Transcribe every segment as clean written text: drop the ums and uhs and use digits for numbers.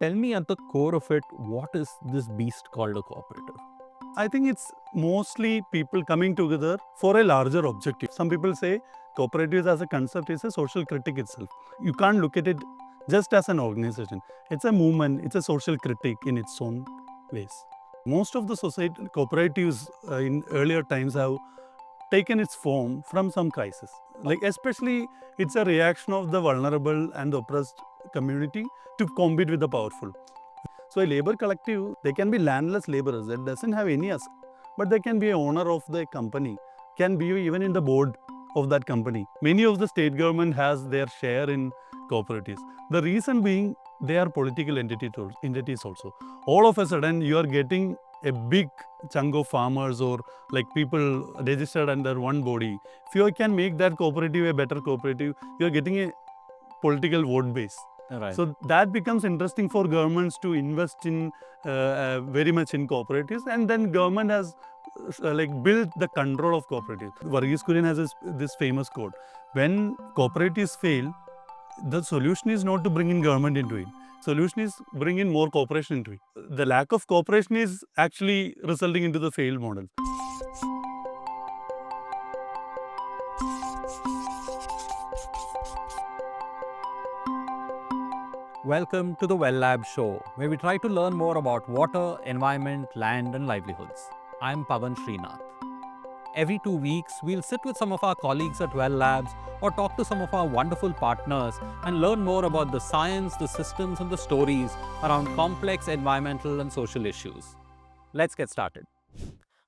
tell me at the core of it, what is this beast called a cooperative? I think it's mostly people coming together for a larger objective. Some people say cooperatives as a concept is a social critic itself. You can't look at it just as an organization. It's a movement, it's a social critic in its own ways. Most of the society cooperatives in earlier times have taken its form from some crisis. Like especially it's a reaction of the vulnerable and the oppressed community to compete with the powerful. So a labor collective, they can be landless laborers that doesn't have any asset, but they can be a owner of the company, can be even in the board of that company. Many of the state government has their share in cooperatives. The reason being they are political entities also. All of a sudden you are getting a big chunk of farmers or like people registered under one body. If you can make that cooperative a better cooperative, you are getting a political vote base. Right. So that becomes interesting for governments to invest in very much in cooperatives, and then government has like built the control of cooperatives. Varghese Kurian has this famous quote: "When cooperatives fail, the solution is not to bring in government into it. Solution is bring in more cooperation into it. The lack of cooperation is actually resulting into the failed model." Welcome to the Well Lab show, where we try to learn more about water, environment, land, and livelihoods. I'm Pavan Srinath. Every 2 weeks, we'll sit with some of our colleagues at Well Labs or talk to some of our wonderful partners and learn more about the science, the systems, and the stories around complex environmental and social issues. Let's get started.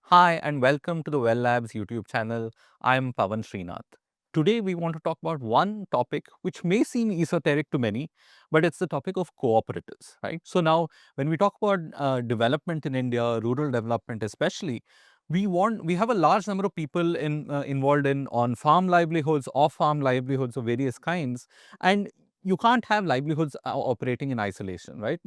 Hi, and welcome to the Well Labs YouTube channel. I'm Pavan Srinath. Today, we want to talk about one topic which may seem esoteric to many, but it's the topic of cooperatives, right? So now, when we talk about development in India, rural development especially, we have a large number of people involved in on-farm livelihoods, off-farm livelihoods of various kinds, and you can't have livelihoods operating in isolation, right?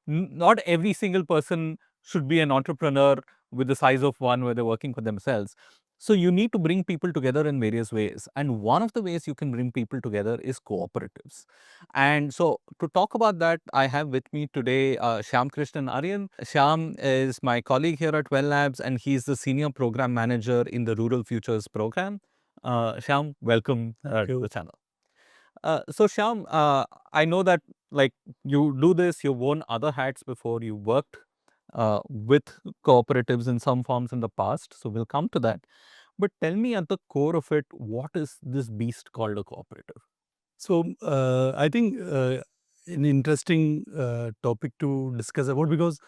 Not every single person should be an entrepreneur with the size of one where they're working for themselves. So you need to bring people together in various ways. And one of the ways you can bring people together is cooperatives. And so to talk about that, I have with me today Syamkrishnan Aryan. Syam is my colleague here at Well Labs, and he's the Senior Program Manager in the Rural Futures Program. Syam, welcome to the channel. So Syam, I know that like you do this, you've worn other hats before, you worked with cooperatives in some forms in the past. So we'll come to that. But tell me at the core of it, what is this beast called a cooperative? So I think an interesting topic to discuss about, because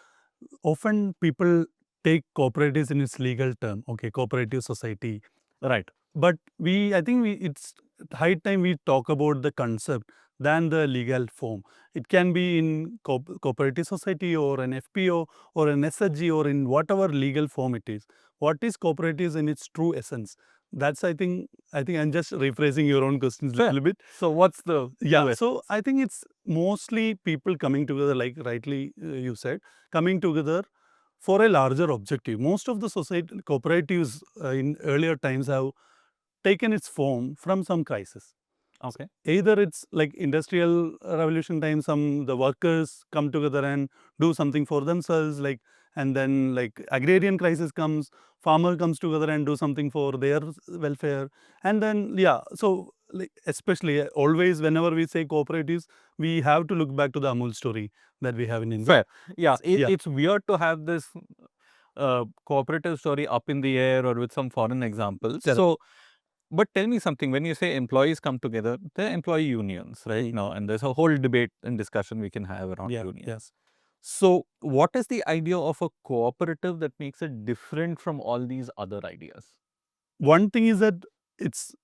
often people take cooperatives in its legal term, okay, cooperative society. Right. But it's high time we talk about the concept than the legal form. It can be in cooperative society or an FPO or an SHG or in whatever legal form it is. What is cooperatives in its true essence? That's I think I'm just rephrasing your own questions a little bit. So what's the So I think it's mostly people coming together, like rightly you said, coming together for a larger objective. Most of the society cooperatives in earlier times have taken its form from some crisis. Okay. Either it's like industrial revolution time, the workers come together and do something for themselves, like, and then like agrarian crisis comes, farmer comes together and do something for their welfare, and then so like, especially always whenever we say cooperatives, we have to look back to the Amul story that we have in India. Fair. Yeah, it's weird to have this cooperative story up in the air or with some foreign examples. Correct. So, but tell me something, when you say employees come together, they're employee unions, right? You know, and there's a whole debate and discussion we can have around unions. Yes. So, what is the idea of a cooperative that makes it different from all these other ideas? One thing is that it's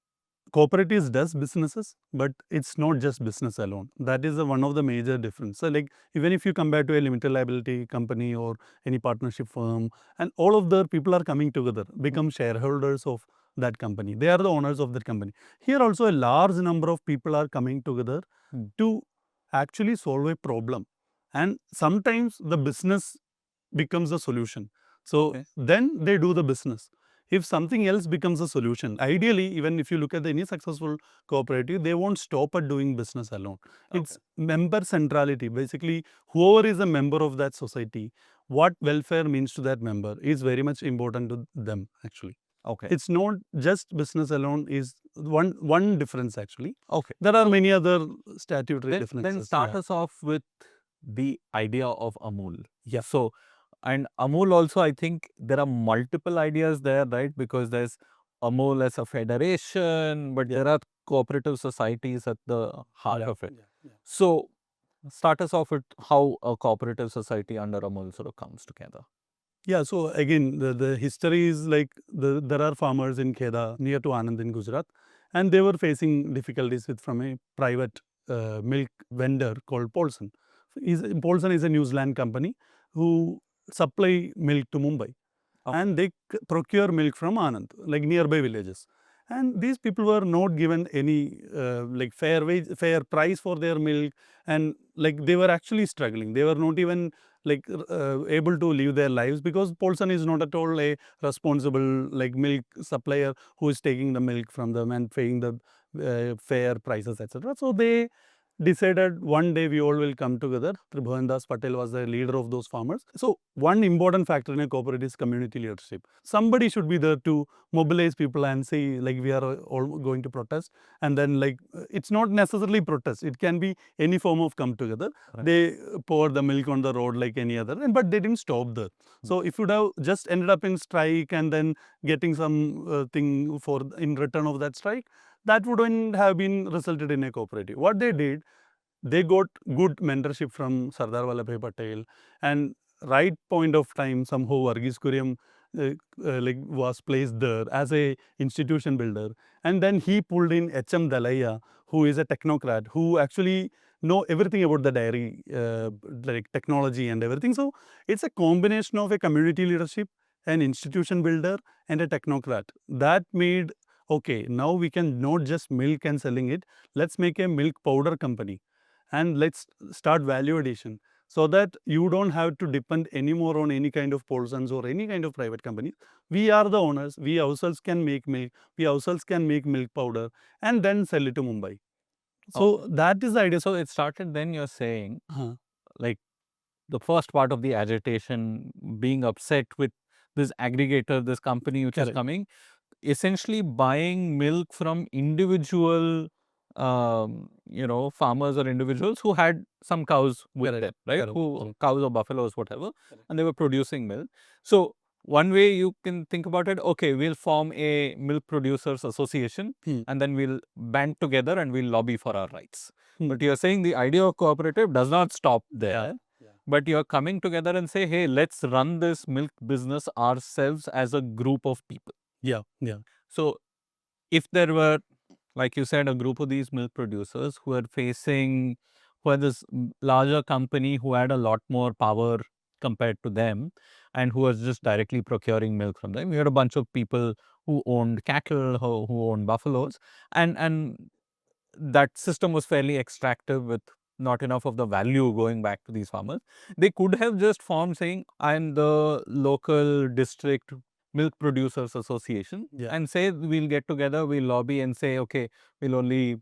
cooperatives does businesses, but it's not just business alone. That is one of the major difference. So like even if you compare to a limited liability company or any partnership firm, and all of the people are coming together, become shareholders of that company. They are the owners of that company. Here also a large number of people are coming together to actually solve a problem. And sometimes the business becomes the solution. So then they do the business. if something else becomes a solution. Ideally, even if you look at any successful cooperative, they won't stop at doing business alone. It's member centrality. Basically, whoever is a member of that society, what welfare means to that member is very much important to them actually. Okay. It's not just business alone is one difference actually. Okay. There are many other statutory Then differences. start us off with the idea of Amul. Yeah. So, and Amul also, I think there are multiple ideas there, right? Because there's Amul as a federation, but there are cooperative societies at the heart of it. So, start us off with how a cooperative society under Amul sort of comes together. Yeah, so again, the history is like there are farmers in Kheda near to Anand in Gujarat, and they were facing difficulties with from a private milk vendor called Paulson. Paulson is a New Zealand company who supply milk to Mumbai, and they procure milk from Anand, like nearby villages. And these people were not given any like fair price for their milk, and like they were actually struggling. They were not even like able to live their lives because Paulson is not at all a responsible like milk supplier who is taking the milk from them and paying the fair prices, etc. So they decided one day we all will come together. Tribhuvan Das Patel was the leader of those farmers. So one important factor in a cooperative is community leadership. Somebody should be there to mobilize people and say like we are all going to protest, and then like it's not necessarily protest. It can be any form of come together. Right. They pour the milk on the road like any other, but they didn't stop there. So if you would have just ended up in strike and then getting some thing for in return of that strike, that wouldn't have been resulted in a cooperative. What they did, they got good mentorship from Sardar Vallabhbhai Patel, and right point of time somehow Varghese Kuriam like was placed there as a institution builder, and then he pulled in H.M. Dalaiya, who is a technocrat who actually know everything about the dairy like technology and everything. So it's a combination of a community leadership, an institution builder, and a technocrat that made okay, now we can not just milk and selling it, let's make a milk powder company and let's start value addition so that you don't have to depend anymore on any kind of Paulsons or any kind of private companies. We are the owners, we ourselves can make milk, we ourselves can make milk powder and then sell it to Mumbai. So that is the idea. So it started then you're saying like the first part of the agitation, being upset with this aggregator, this company which is coming, essentially buying milk from individual, farmers or individuals who had some cows with them, right? Who cows or buffaloes, whatever, and they were producing milk. So one way you can think about it, okay, we'll form a milk producers association and then we'll band together and we'll lobby for our rights. But you're saying the idea of cooperative does not stop there. But you're coming together and say, hey, let's run this milk business ourselves as a group of people. Yeah. So if there were, like you said, a group of these milk producers who had this larger company who had a lot more power compared to them and who was just directly procuring milk from them. We had a bunch of people who owned cattle, who owned buffaloes, and that system was fairly extractive with not enough of the value going back to these farmers. They could have just formed saying, I'm the local district milk producers association and say we'll get together, we'll lobby and say, okay, we'll only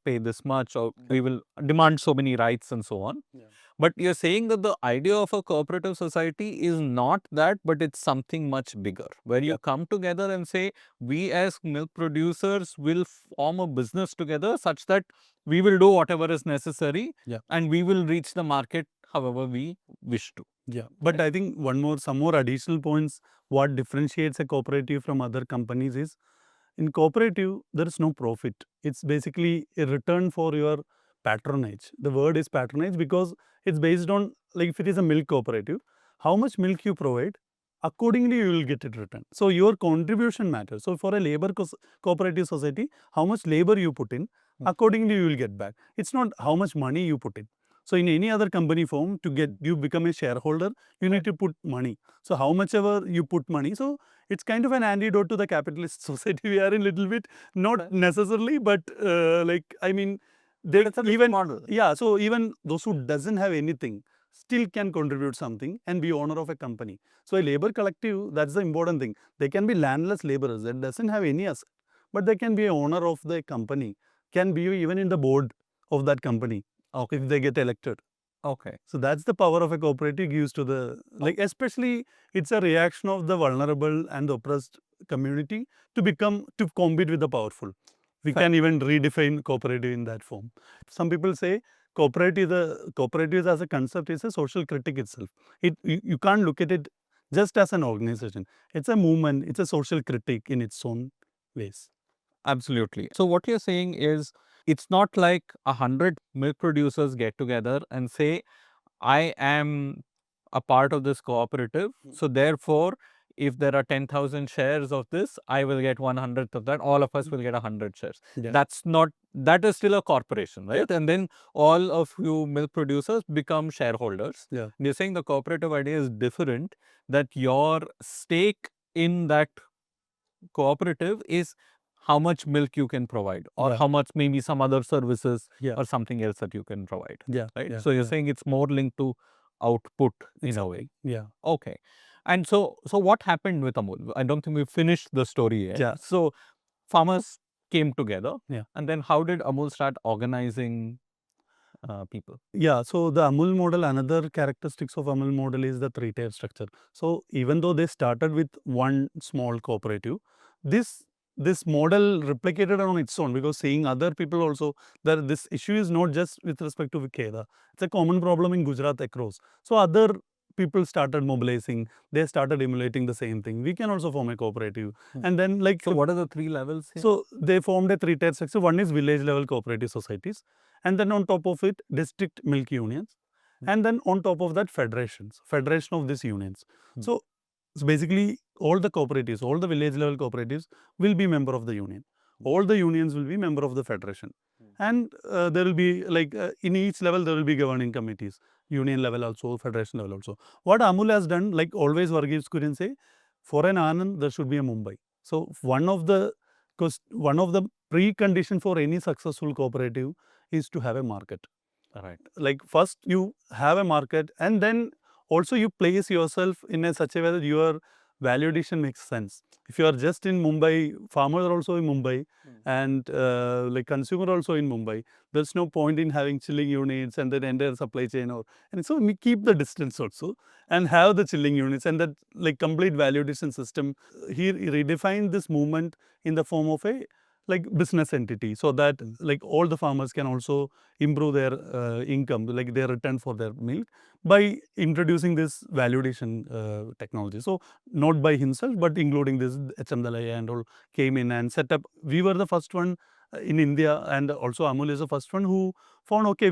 pay this much or we will demand so many rights and so on. But you're saying that the idea of a cooperative society is not that, but it's something much bigger, where you come together and say, we as milk producers will form a business together such that we will do whatever is necessary and we will reach the market however we wish to. Yeah, but I think some more additional points, what differentiates a cooperative from other companies is, in cooperative, there is no profit. It's basically a return for your patronage. The word is patronage because it's based on, like if it is a milk cooperative, how much milk you provide, accordingly you will get it returned. So your contribution matters. So for a labor cooperative society, how much labor you put in, accordingly you will get back. It's not how much money you put in. So in any other company form, you become a shareholder, you need to put money. So how much ever you put money, so it's kind of an antidote to the capitalist society we are in little bit, not necessarily, but like I mean, they even model. Yeah, so even those who doesn't have anything, still can contribute something and be owner of a company. So a labor collective, that's the important thing. They can be landless laborers that doesn't have any asset, but they can be a owner of the company, can be even in the board of that company if they get elected. Okay. So that's the power of a cooperative gives to the, like, especially it's a reaction of the vulnerable and the oppressed community to compete with the powerful. We can even redefine cooperative in that form. Some people say cooperative as a concept is a social critic itself. You can't look at it just as an organization. It's a movement, it's a social critic in its own ways. Absolutely. So what you're saying is it's not like 100 milk producers get together and say, I am a part of this cooperative. So therefore, if there are 10,000 shares of this, I will get 100th of that. All of us will get 100 shares. Yeah. That is still a corporation, right? Yeah. And then all of you milk producers become shareholders. Yeah. You're saying the cooperative idea is different, that your stake in that cooperative is how much milk you can provide, or Yeah. how much maybe some other services Yeah. or something else that you can provide. Yeah. Right. Yeah. So you're Yeah. saying it's more linked to output in a way. Yeah. Okay. And so what happened with Amul? I don't think we've finished the story yet. Yeah. So farmers came together. Yeah. And then how did Amul start organizing people? Yeah, so the Amul model, another characteristics of Amul model is the three-tier structure. So even though they started with one small cooperative, this model replicated on its own, because seeing other people also, that this issue is not just with respect to Vikeda. It's a common problem in Gujarat across. So other people started mobilizing, they started emulating the same thing. We can also form a cooperative. And then, like, So what are the three levels here? so they formed a three-tier structure. One is village level cooperative societies, and then on top of it, district milk unions, and then on top of that, federations, federation of these unions. So basically, all the cooperatives, all the village level cooperatives will be member of the union. All the unions will be member of the federation, and there will be, like, in each level there will be governing committees, union level also, federation level also. What Amul has done, like always Varghese couldn't say, for an Anand there should be a Mumbai. So one of the precondition for any successful cooperative is to have a market. Right. Like, first you have a market, and then also you place yourself in a such a way that your value addition makes sense. If you are just in Mumbai, farmers are also in Mumbai, and like consumer also in Mumbai, there's no point in having chilling units and then entire supply chain, and so we keep the distance also and have the chilling units and that, like, complete value addition system. He redefined this movement in the form of a, like, business entity, so that, like, all the farmers can also improve their income, like their return for their milk, by introducing this value addition technology. So not by himself, but including this HM Dalai and all came in and set up. We were the first one in India, and also Amul is the first one who found, okay,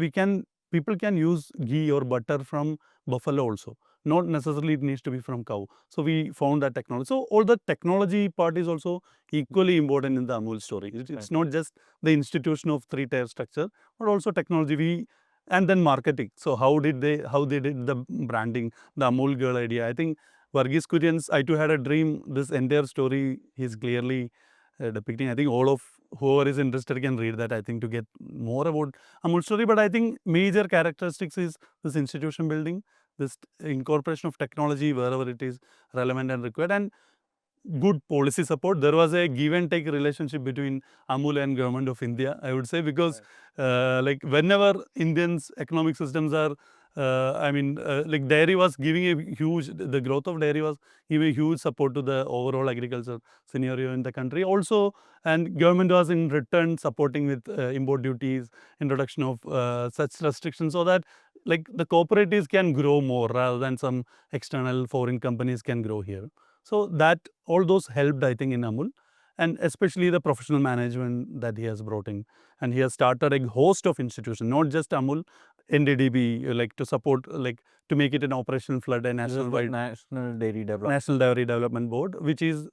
people can use ghee or butter from buffalo also. Not necessarily it needs to be from cow. So we found that technology. So all the technology part is also equally important in the Amul story. It's not just the institution of three-tier structure, but also technology. And then marketing. So how they did the branding, the Amul girl idea. I think Varghese Kuryans, I too had a dream. This entire story is clearly depicting. I think all of whoever is interested can read that, I think, to get more about Amul story. But I think major characteristics is this institution building, this incorporation of technology wherever it is relevant and required, and good policy support. There was a give and take relationship between Amul and government of India, I would say, because like, whenever Indians economic systems are like, dairy was giving a huge, the growth of dairy was giving huge support to the overall agriculture scenario in the country also, and government was in return supporting with import duties, introduction of such restrictions, so that, like, the cooperatives can grow more rather than some external foreign companies can grow here. So that all those helped, I think, in Amul, and especially the professional management that he has brought in. And he has started a host of institutions, not just Amul, NDDB, like, to support, like, to make it an operational flood, a National Dairy Development. National Dairy Development Board, which is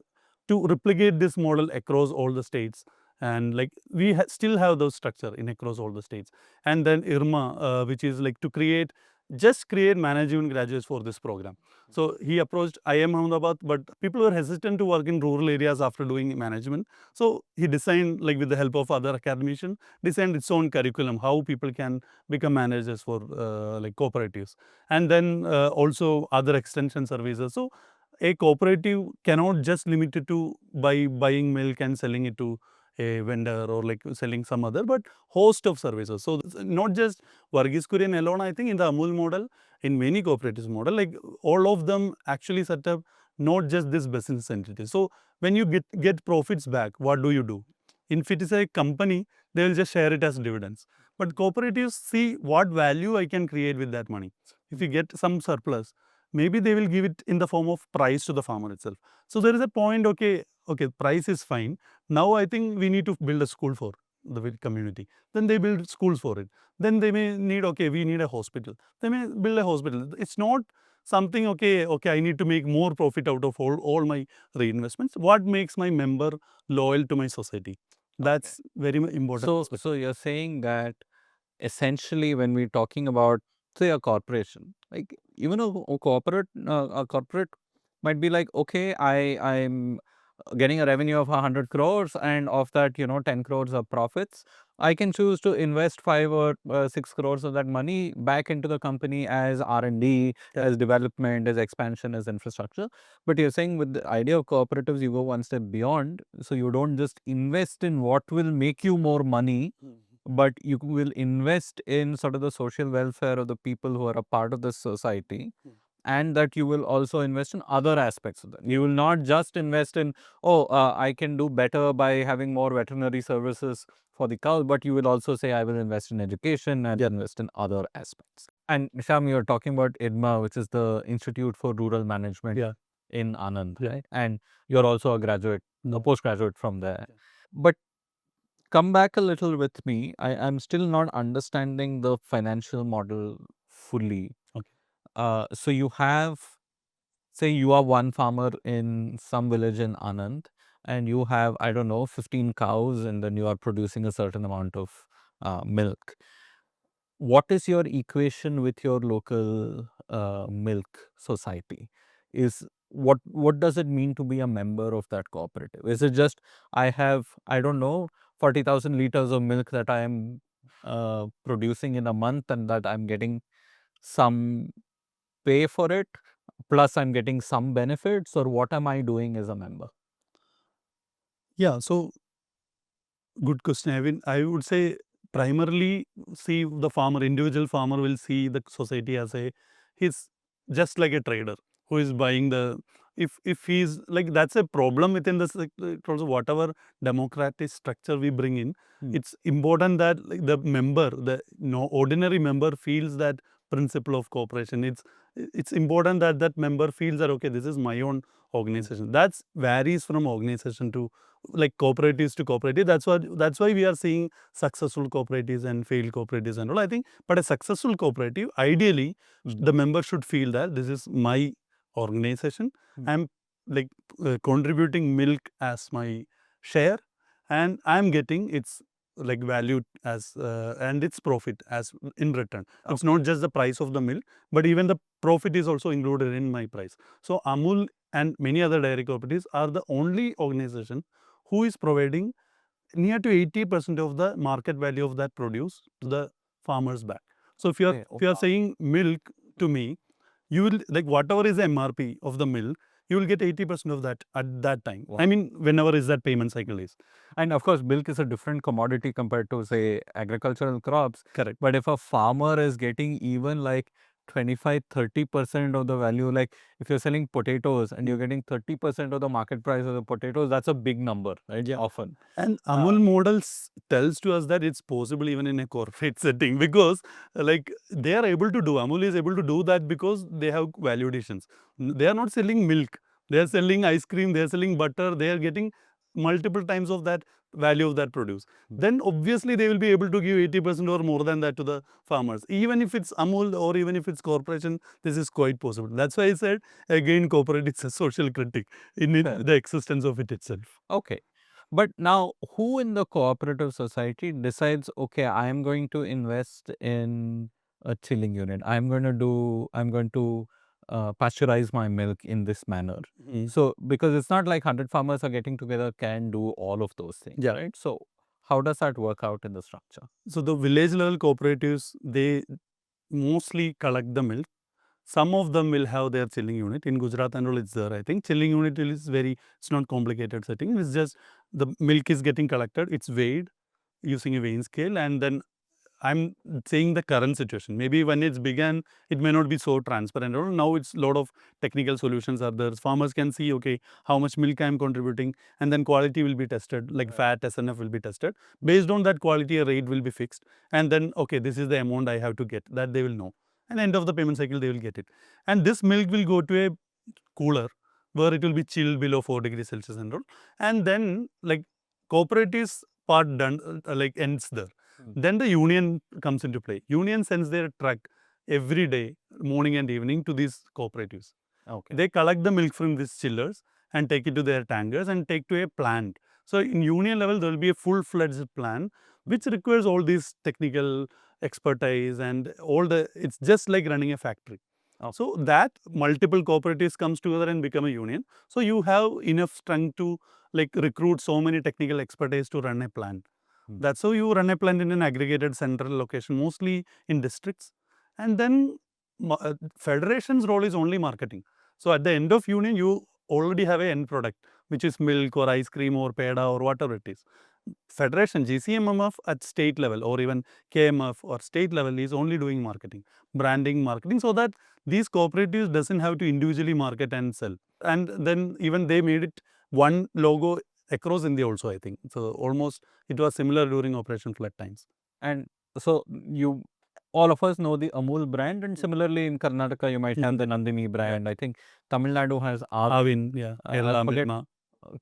to replicate this model across all the states. And, like, we still have those structure in across all the states. And then IRMA, which is, like, to create just create management graduates for this program. So he approached IIM Ahmedabad, but people were hesitant to work in rural areas after doing management. So he designed, like with the help of other academicians, designed its own curriculum, how people can become managers for like cooperatives. And then also other extension services. So a cooperative cannot just limit it to by buying milk and selling it to a vendor or like selling some other, but host of services. So not just Varghese Kurian alone, I think in the Amul model, in many cooperatives model, like all of them actually set up not just this business entity. So when you get profits back, what do? If it is a company, they will just share it as dividends. But cooperatives see what value I can create with that money. If you get some surplus, maybe they will give it in the form of price to the farmer itself. So there is a point, okay, price is fine. Now I think we need to build a school for the community. Then they build schools for it. Then they may need, okay, we need a hospital. They may build a hospital. It's not something, okay, I need to make more profit out of all my reinvestments. What makes my member loyal to my society? That's very important. So you're saying that essentially when we're talking about, say, a corporation, like even a corporate might be like, okay, I'm getting a revenue of 100 crores, and of that, 10 crores of profits, I can choose to invest 5 or 6 crores of that money back into the company as R&D, as development, as expansion, as infrastructure. But you're saying with the idea of cooperatives, you go one step beyond. So you don't just invest in what will make you more money, but you will invest in sort of the social welfare of the people who are a part of this society, and that you will also invest in other aspects of that. You will not just invest in, I can do better by having more veterinary services for the cows, but you will also say, I will invest in education and invest in other aspects. And Syam, you're talking about IDMA, which is the Institute for Rural Management in Anand, right? And you're also a graduate, a postgraduate from there. But come back a little with me. I'm still not understanding the financial model fully. So you have, say you are one farmer in some village in Anand, and you have, I don't know, 15 cows, and then you are producing a certain amount of milk. What is your equation with your local milk society? What does it mean to be a member of that cooperative? Is it just, I have, I don't know, 40,000 liters of milk that I am producing in a month, and that I'm getting some pay for it, plus I'm getting some benefits, or what am I doing as a member? Yeah, so good question. I would say primarily see the farmer, individual farmer will see the society as he's just like a trader who is buying the, if he's like, that's a problem within the sector. Also whatever democratic structure we bring in, it's important that like, the member, the ordinary member feels that principle of cooperation. It's important that that member feels that, okay, this is my own organization. That varies from organization to like cooperatives to cooperative. That's why we are seeing successful cooperatives and failed cooperatives and all. I think, but a successful cooperative, ideally, the member should feel that this is my organization. I'm like contributing milk as my share, and I'm getting its like value as and its profit as in return. It's not just the price of the milk, but even the profit is also included in my price. So Amul and many other dairy cooperatives are the only organization who is providing near to 80% of the market value of that produce to the farmers back. So if you are saying milk to me, you will like whatever is the MRP of the milk, you will get 80% of that at that time. Wow. I mean, whenever is that payment cycle is. And of course, milk is a different commodity compared to, say, agricultural crops. Correct. But if a farmer is getting even like 25-30% of the value, like if you're selling potatoes and you're getting 30% of the market price of the potatoes, that's a big number, right? Yeah. Often. And Amul models tells to us that it's possible even in a corporate setting, because like they are able to do, Amul is able to do that because they have value additions. They are not selling milk, they are selling ice cream, they are selling butter, they are getting multiple times of that value of that produce. Then obviously they will be able to give 80% or more than that to the farmers. Even if it's Amul or even if it's corporation, this is quite possible. That's why I said again, corporate is a social critic in the existence of it itself. Okay. But now, who in the cooperative society decides, okay, I am going to invest in a chilling unit. I'm going to pasteurize my milk in this manner. So because it's not like 100 farmers are getting together can do all of those things, Yeah. right? So how does that work out in the structure? So the village level cooperatives, they mostly collect the milk. Some of them will have their chilling unit. In Gujarat and all, it's there. I think chilling unit is it's not complicated setting. It's just the milk is getting collected. It's weighed using a weighing scale, and then I'm saying the current situation. Maybe when it's began, it may not be so transparent. Now it's a lot of technical solutions are there. Farmers can see, okay, how much milk I'm contributing, and then quality will be tested, like fat, SNF will be tested. Based on that quality, a rate will be fixed. And then, okay, this is the amount I have to get. That they will know. And end of the payment cycle, they will get it. And this milk will go to a cooler where it will be chilled below 4 degrees Celsius and all. And then, like, cooperatives part done, like ends there. Then the union comes into play. Union sends their truck every day, morning and evening, to these cooperatives. Okay. They collect the milk from these chillers and take it to their tankers and take to a plant. So in union level, there will be a full-fledged plan which requires all these technical expertise and all the. It's just like running a factory. So that multiple cooperatives comes together and become a union. So you have enough strength to like recruit so many technical expertise to run a plant. That's how you run a plant in an aggregated central location, mostly in districts. And then federation's role is only marketing. So at the end of union, you already have an end product, which is milk or ice cream or peda or whatever it is. Federation, GCMMF at state level or even KMF or state level is only doing marketing, branding, marketing, so that these cooperatives doesn't have to individually market and sell. And then even they made it one logo across India also, I think. So almost it was similar during Operation Flood times. And so you, all of us know the Amul brand, and similarly in Karnataka you might have the Nandini brand. I think Tamil Nadu has Avin, yeah, Kerala, Milma.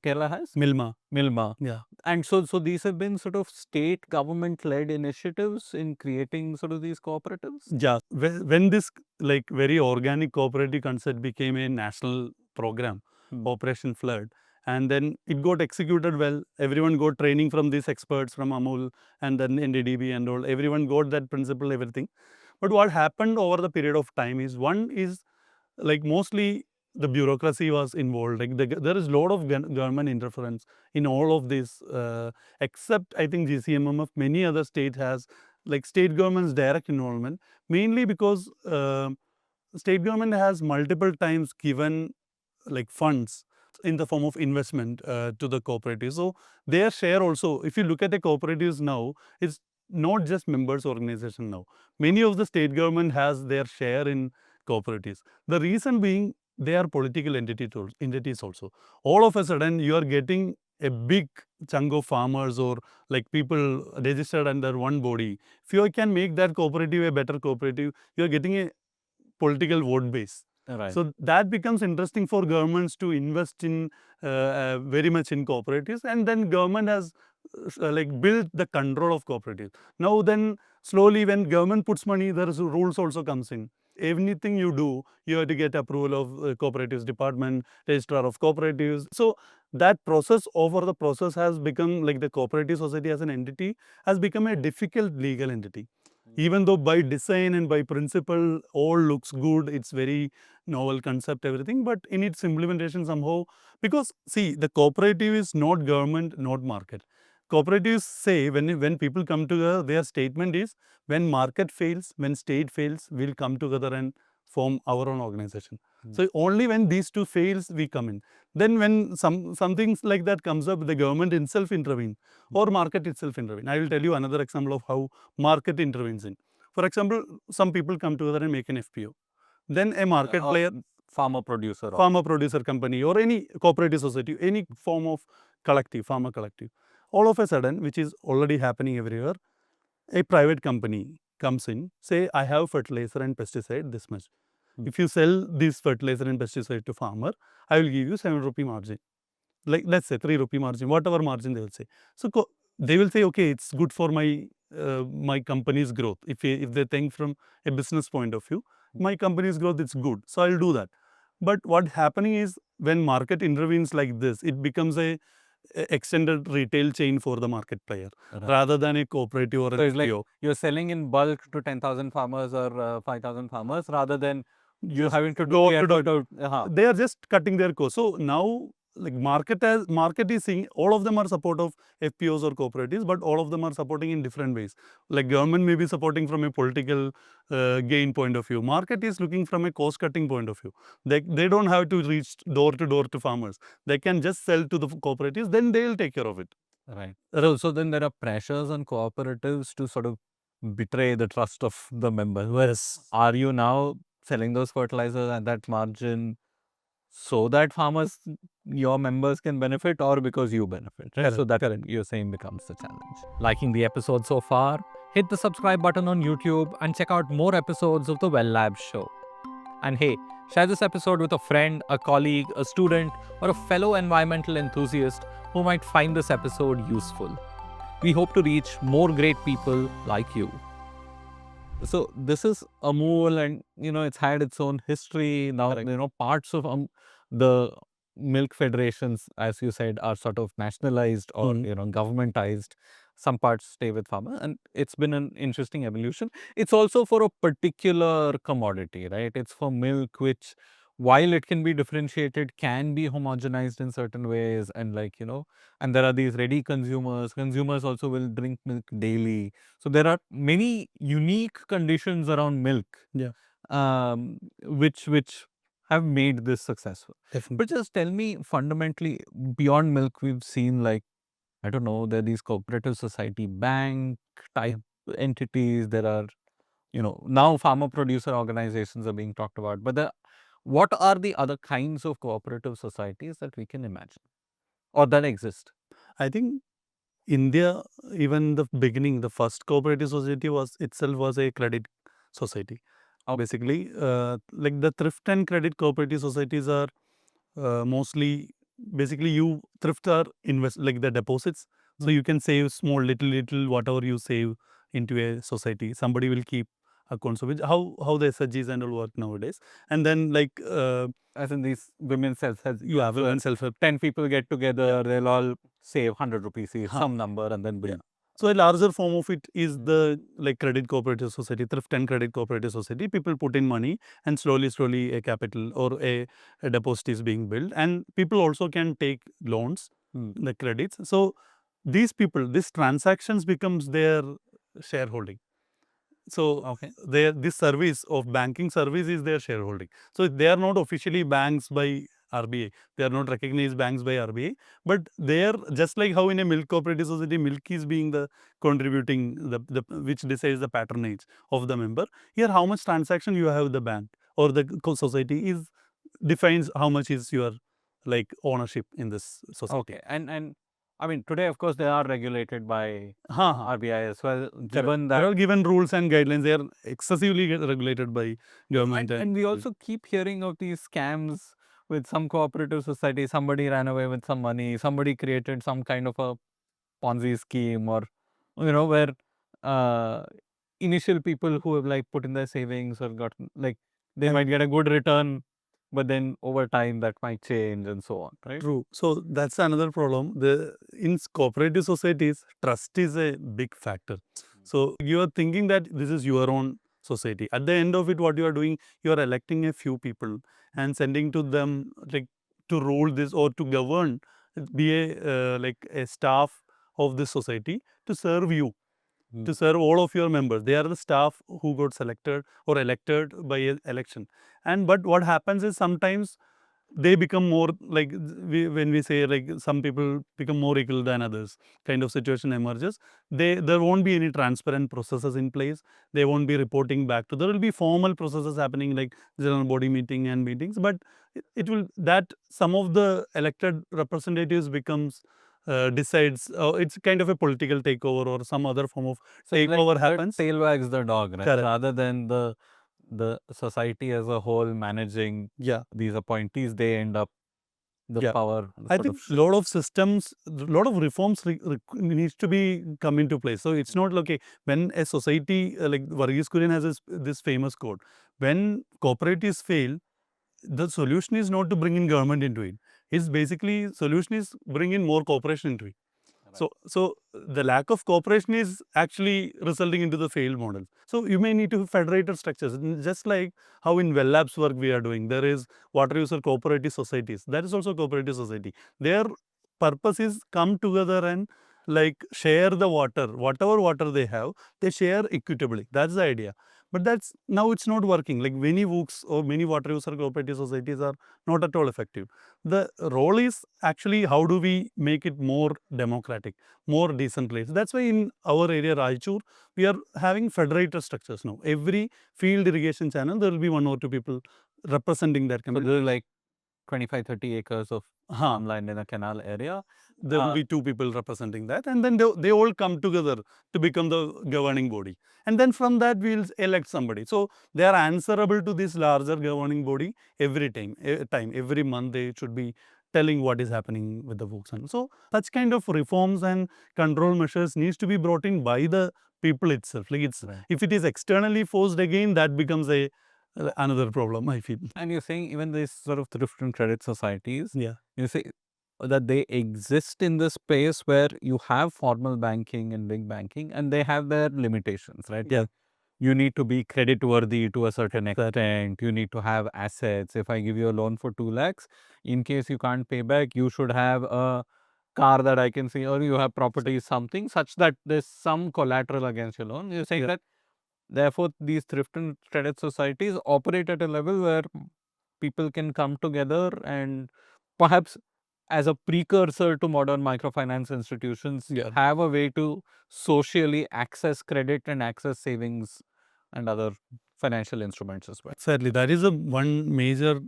Kerala has Milma. Yeah. And so these have been sort of state government led initiatives in creating sort of these cooperatives. Yeah, when this like very organic cooperative concept became a national program, Operation Flood, and then it got executed well. Everyone got training from these experts from Amul and then NDDB and all. Everyone got that principle, everything. But what happened over the period of time is one is like mostly the bureaucracy was involved. Like there is a lot of government interference in all of this, except I think GCMMF. Many other state has like state government's direct involvement, mainly because state government has multiple times given like funds in the form of investment to the cooperatives. So their share also, if you look at the cooperatives now, it's not just members organization now. Many of the state government has their share in cooperatives. The reason being they are political entities also. All of a sudden you are getting a big chunk of farmers or like people registered under one body. If you can make that cooperative a better cooperative, you are getting a political vote base. Right. So that becomes interesting for governments to invest in very much in cooperatives, and then government has like built the control of cooperatives. Now then slowly when government puts money, there is rules also comes in. Anything you do, you have to get approval of cooperatives department, registrar of cooperatives. So that process over the process has become like the cooperative society as an entity has become a difficult legal entity. Even though by design and by principle all looks good, it's very novel concept, everything, but in its implementation somehow, because see, the cooperative is not government, not market. Cooperatives say when people come together, their statement is when market fails, when state fails, we'll come together and form our own organization. So only when these two fails, we come in. Then when some things like that comes up, the government itself intervene or market itself intervene. I will tell you another example of how market intervenes in. For example, some people come together and make an FPO. Then a market player, farmer producer company or any cooperative society, any form of collective, farmer collective. All of a sudden, which is already happening everywhere, a private company comes in, say I have fertilizer and pesticide this much. If you sell this fertilizer and pesticide to farmer, I will give you 7 rupee margin. Like let's say 3 rupee margin, whatever margin they will say. So they will say, okay, it's good for my my company's growth. If they think from a business point of view, my company's growth, it's good. So I'll do that. But what happening is when market intervenes like this, it becomes a extended retail chain for the market player Right. rather than a cooperative or So a it's like FPO. you're selling in bulk to 10,000 farmers or 5,000 farmers rather than you Just having to do door the to door. effort of, They are just cutting their cost. So now, like market is seeing all of them are support of FPOs or cooperatives, but all of them are supporting in different ways. Like government may be supporting from a political gain point of view. Market is looking from a cost cutting point of view. They don't have to reach door to farmers. They can just sell to the cooperatives. Then they will take care of it. Right. So then there are pressures on cooperatives to sort of betray the trust of the members. Yes. Are you now selling those fertilizers at that margin so that farmers, your members can benefit or because you benefit? Right? So that you're saying becomes the challenge. Liking the episode so far? Hit the subscribe button on YouTube and check out more episodes of the Well Lab show. And hey, share this episode with a friend, a colleague, a student, or a fellow environmental enthusiast who might find this episode useful. We hope to reach more great people like you. So this is Amul, and it's had its own history. Now parts of the milk federations, as you said, are sort of nationalized or governmentized. Some parts stay with farmer, and it's been an interesting evolution. It's also for a particular commodity, right? It's for milk, which, while it can be differentiated, can be homogenized in certain ways, and and there are these ready consumers. Consumers also will drink milk daily. So there are many unique conditions around milk, which have made this successful. Definitely. But just tell me, fundamentally, beyond milk, we've seen I don't know, there are these cooperative society bank type entities. There are, now farmer producer organizations are being talked about. But what are the other kinds of cooperative societies that we can imagine or that exist? I think India, even the beginning, the first cooperative society was a credit society. Basically, like the thrift and credit cooperative societies are mostly, basically you thrift are invest like the deposits. So you can save small little whatever you save into a society. Somebody will keep accounts of it. How the SHGs and all work nowadays. And then as in these women self-help. Yeah, women self-help. 10 people get together, they'll all save 100 rupees each, some number, and then bring. So a larger form of it is the credit cooperative society, thrift and credit cooperative society. People put in money and slowly a capital or a deposit is being built. And people also can take loans, the credits. So these transactions becomes their shareholding. So this service of banking service is their shareholding. So they are not officially banks by RBI. They are not recognized banks by RBI, but they are just like how in a milk cooperative society, milk is being the contributing the which decides the patronage of the member. Here, how much transaction you have with the bank or the society is defines how much is your ownership in this society. Okay, and I mean, today, of course, they are regulated by RBI as well. Given that, they are given rules and guidelines. They are excessively regulated by government. And we also keep hearing of these scams with some cooperative society. Somebody ran away with some money. Somebody created some kind of a Ponzi scheme, or where initial people who have put in their savings or got they might get a good return, but then over time that might change and so on, right? True. So that's another problem. In cooperative societies, trust is a big factor. So you are thinking that this is your own society. At the end of it, what you are doing, you are electing a few people and sending to them to rule this or to govern, be a staff of this society to serve you, to serve all of your members. They are the staff who got selected or elected by election. But what happens is sometimes they become more when we say some people become more equal than others kind of situation emerges. There won't be any transparent processes in place. They won't be reporting back to. There will be formal processes happening like general body meeting and meetings, but it will that some of the elected representatives becomes decides it's kind of a political takeover or some other form of takeover happens. Tail wags the dog, right? Correct. Rather than the society as a whole managing these appointees, they end up the power. I think a lot of systems, a lot of reforms needs to be come into place. So it's not okay when a society like Varghese Kurian has this famous quote: when cooperatives fail, the solution is not to bring in government into it. is basically solution is bring in more cooperation into it. So the lack of cooperation is actually resulting into the failed model. So you may need to have federated structures, just like how in Well Labs work we are doing. There is Water User Cooperative societies. That is also cooperative society. Their purpose is come together and like share the water, whatever water they have, they share equitably. That's the idea. But that's now it's not working. Like many WUCs or many water user cooperative societies are not at all effective. The role is actually how do we make it more democratic, more decentralized. That's why in our area, Raichur, we are having federated structures now. Every field irrigation channel, there will be 1 or 2 people representing that So community. there are like 25, 30 acres of farmland in a canal area. There will be 2 people representing that, and then they all come together to become the governing body. And then from that, we'll elect somebody. So they are answerable to this larger governing body every time. Every month, they should be telling what is happening with the books. And so such kind of reforms and control measures needs to be brought in by the people itself. Like it's if it is externally forced again, that becomes another problem, I feel. And you're saying even these sort of thrift and credit societies, Yeah. you say that they exist in the space where you have formal banking and big banking, and they have their limitations, right? Yeah. You need to be credit worthy to a certain extent. You need to have assets. If I give you a loan for 2 lakhs, in case you can't pay back, you should have a car that I can see, or you have property, something such that there's some collateral against your loan. You're saying that therefore these thrift and credit societies operate at a level where people can come together and perhaps as a precursor to modern microfinance institutions have a way to socially access credit and access savings and other financial instruments as well. Exactly. That is one major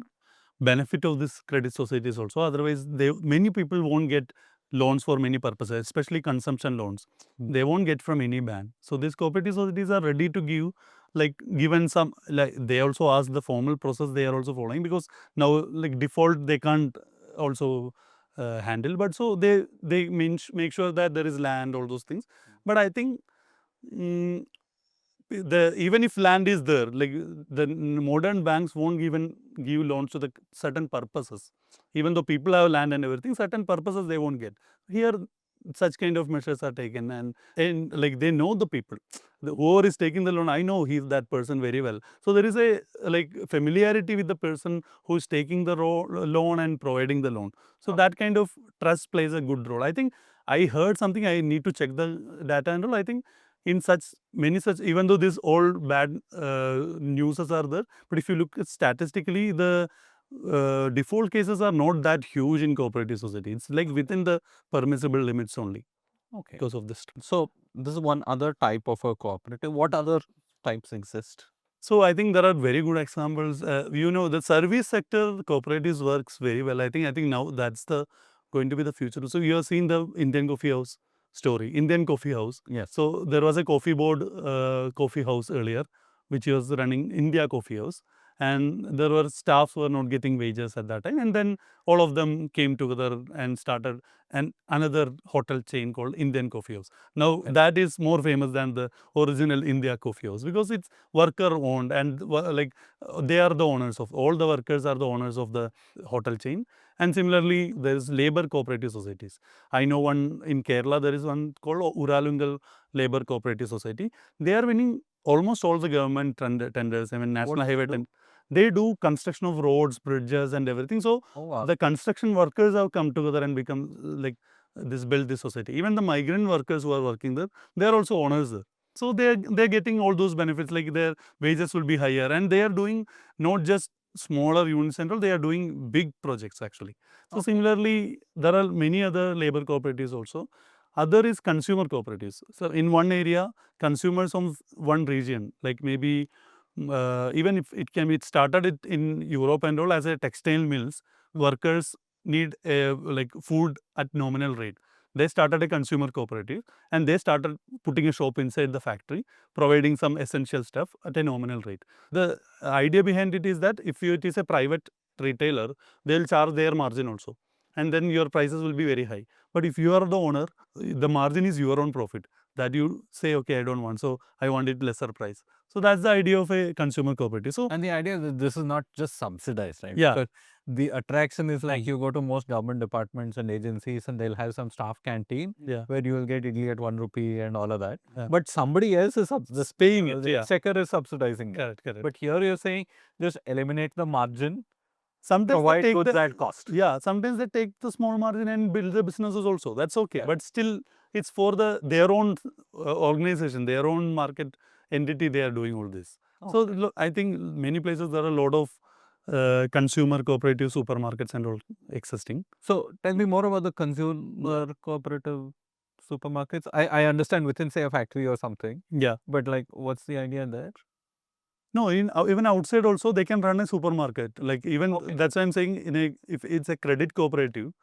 benefit of this credit societies also. Otherwise, many people won't get loans for many purposes, especially consumption loans. They won't get from any bank. So these cooperative societies are ready to give, like given some, like they also ask the formal process they are also following, because now like default they can't also handle. But so they make sure that there is land, all those things. But I think even if land is there, like the modern banks won't even give loans to the certain purposes. Even though people have land and everything, certain purposes they won't get. Here, such kind of measures are taken, and like they know the people. Whoever is taking the loan, I know he's that person very well. So there is a like familiarity with the person who is taking the loan and providing the loan. So that kind of trust plays a good role. I think I heard something. I need to check the data and all. I think in such many such, even though this all bad news are there, but if you look at statistically, the default cases are not that huge in cooperative society. It's like within the permissible limits only. Okay. Because of this. So this is one other type of a cooperative. What other types exist? So I think there are very good examples. The service sector cooperatives works very well. I think now that's going to be the future. So you have seen the Indian Coffee House story, Indian Coffee House. Yes. So there was a coffee board coffee house earlier, which was running India Coffee House, and there were staffs who were not getting wages at that time, and then all of them came together and started another hotel chain called Indian Coffee House. Now that is more famous than the original India Coffee House because it's worker owned, and they are the owners of all the workers are the owners of the hotel chain. And similarly, there is labor cooperative societies. I know one in Kerala. There is one called Uralungal Labor Cooperative Society. They are winning almost all the government tenders. I mean, national highway tenders. They do construction of roads, bridges, and everything. So the construction workers have come together and become build this society. Even the migrant workers who are working there, they are also owners there. So they're getting all those benefits, like their wages will be higher, and they are doing not just smaller units and all, they are doing big projects actually. So similarly, there are many other labor cooperatives also. Other is consumer cooperatives. So in one area, consumers of one region, like maybe even if it started in Europe and all as a textile mills, workers need food at nominal rate. They started a consumer cooperative and they started putting a shop inside the factory, providing some essential stuff at a nominal rate. The idea behind it is that if it is a private retailer, they'll charge their margin also, and then your prices will be very high. But if you are the owner, the margin is your own profit that you say, okay, I don't want, so I want it lesser price. So that's the idea of a consumer cooperative. So And the idea that this is not just subsidized, right? Yeah. Because the attraction is like you go to most government departments and agencies and they'll have some staff canteen yeah, where you will get idli at 1 rupee and all of that. Yeah. But somebody else is Just paying it, the yeah. exchequer is subsidizing it. Correct. But here you're saying just eliminate the margin, Sometimes provide they take goods the, at cost. Yeah, sometimes they take the small margin and build the businesses also. That's okay. Yeah. But still, it's for their own organization, their own market entity. They are doing all this. So look, I think many places there are a lot of consumer cooperative supermarkets and all existing. So tell me more about the consumer cooperative supermarkets. I understand within, say, a factory or something. Yeah. But like, what's the idea there? No, even outside also they can run a supermarket. Like even Okay. that's why I'm saying if it's a credit cooperative,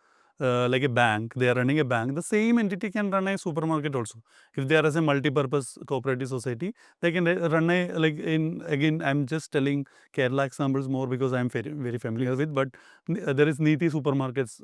like a bank, they are running a bank. The same entity can run a supermarket also. If they are as a multi-purpose cooperative society, they can run a again. I'm just telling Kerala examples more because I'm very familiar with. But there is Niti supermarkets.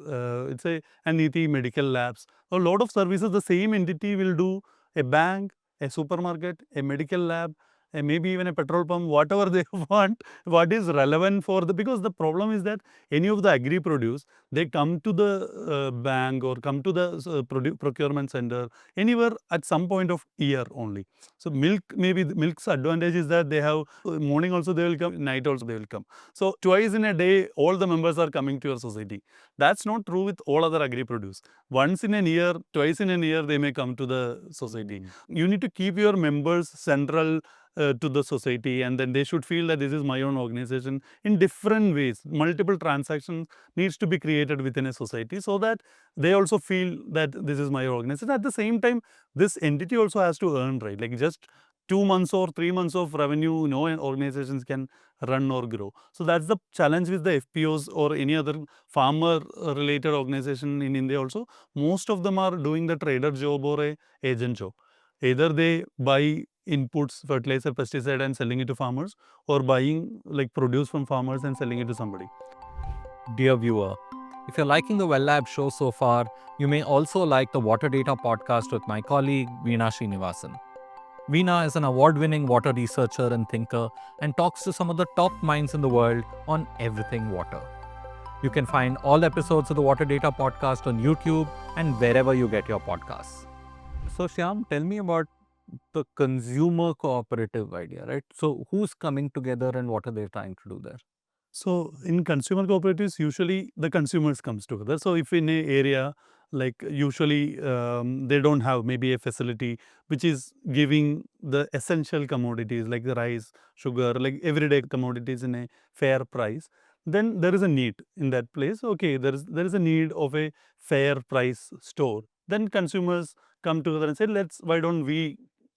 It's and Niti medical labs. A lot of services. The same entity will do a bank, a supermarket, a medical lab, and maybe even a petrol pump, whatever they want, what is relevant for because the problem is that any of the agri produce, they come to the bank or come to the procurement center anywhere at some point of year only. So milk, maybe the milk's advantage is that they have morning also they will come, night also they will come. So twice in a day, all the members are coming to your society. That's not true with all other agri produce. Once in a year, twice in a year, they may come to the society. You need to keep your members central to the society, and then they should feel that this is my own organization in different ways. Multiple transactions needs to be created within a society so that they also feel that this is my organization. At the same time, this entity also has to earn, right? Like just 2 months or 3 months of revenue, no organizations can run or grow. So that's the challenge with the FPOs or any other farmer related organization in India also. Most of them are doing the trader job or a agent job. Either they buy inputs, fertilizer, pesticide and selling it to farmers, or buying like produce from farmers and selling it to somebody. Dear viewer, if you're liking the Well Lab show so far, you may also like the Water Data podcast with my colleague Veena Srinivasan. Veena is an award-winning water researcher and thinker and talks to some of the top minds in the world on everything water. You can find all episodes of the Water Data podcast on YouTube and wherever you get your podcasts. So Syam, tell me about the consumer cooperative idea, right? So who's coming together and what are they trying to do there? So in consumer cooperatives, usually the consumers comes together. So if in a area like usually they don't have maybe a facility which is giving the essential commodities like the rice, sugar, like everyday commodities in a fair price, then there is a need in that place. Okay, there is a need of a fair price store. Then consumers come together and say, why don't we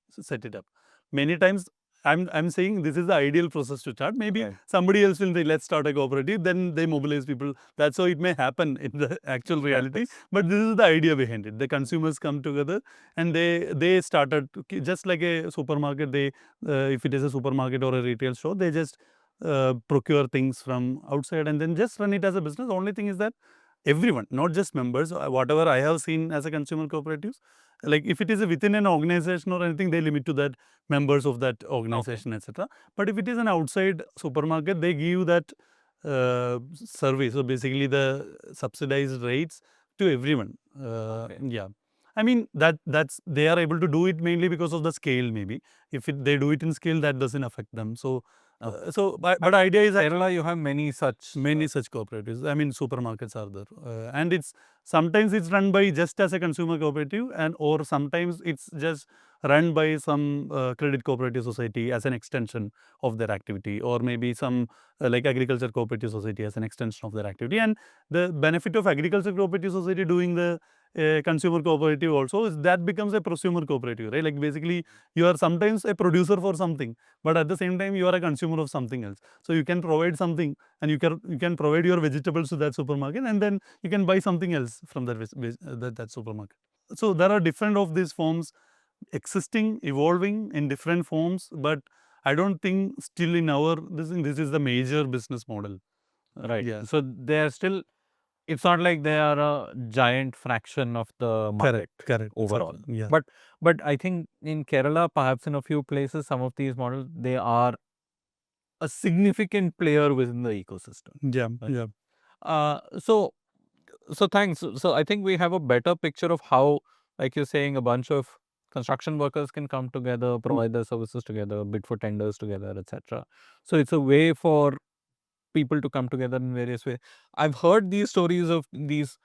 set it up? Many times I'm saying this is the ideal process to start. Maybe somebody else will say, let's start a cooperative. Then they mobilize people. That's how it may happen in the actual reality. But this is the idea behind it. The consumers come together and they started just like a supermarket. They if it is a supermarket or a retail store, they just procure things from outside and then just run it as a business. The only thing is that everyone, not just members, whatever I have seen as a consumer cooperatives, like if it is within an organization or anything, they limit to that members of that organization, etc. But if it is an outside supermarket, they give that service. So basically, the subsidized rates to everyone. Yeah. I mean that's they are able to do it mainly because of the scale. Maybe if they do it in scale, that doesn't affect them. So but idea is Kerala, you have many such cooperatives. I mean, supermarkets are there, and it's sometimes it's run by just as a consumer cooperative, and or sometimes it's just run by some credit cooperative society as an extension of their activity, or maybe some like agriculture cooperative society as an extension of their activity. And the benefit of agriculture cooperative society doing the consumer cooperative also is that becomes a prosumer cooperative, right? Like basically you are sometimes a producer for something, but at the same time you are a consumer of something else. So you can provide something and you can provide your vegetables to that supermarket, and then you can buy something else from that supermarket. So there are different of these forms existing, evolving in different forms, but I don't think still in our this is the major business model. Right. Yeah. So they are still it's not like they are a giant fraction of the market Correct. overall. Yeah. But I think in Kerala, perhaps in a few places, some of these models, they are a significant player within the ecosystem. Yeah. Right? Yeah. So thanks. So I think we have a better picture of how, like you're saying, a bunch of construction workers can come together, provide their services together, bid for tenders together, etc. So it's a way for people to come together in various ways. I've heard these stories of these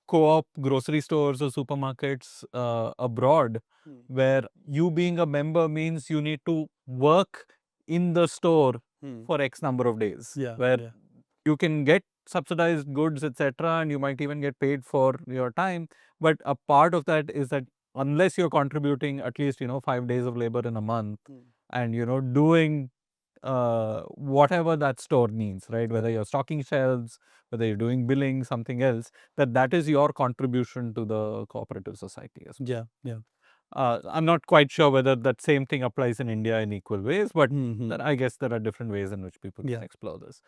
co-op grocery stores or supermarkets abroad, where you being a member means you need to work in the store for X number of days, Yeah. where Yeah. you can get subsidized goods, etc., and you might even get paid for your time. But a part of that is that unless you're contributing at least 5 days of labor in a month, and doing whatever that store needs, right? Whether you're stocking shelves, whether you're doing billing, something else, that is your contribution to the cooperative society as well. Yeah. Yeah. I'm not quite sure whether that same thing applies in India in equal ways, but I guess there are different ways in which people can explore this.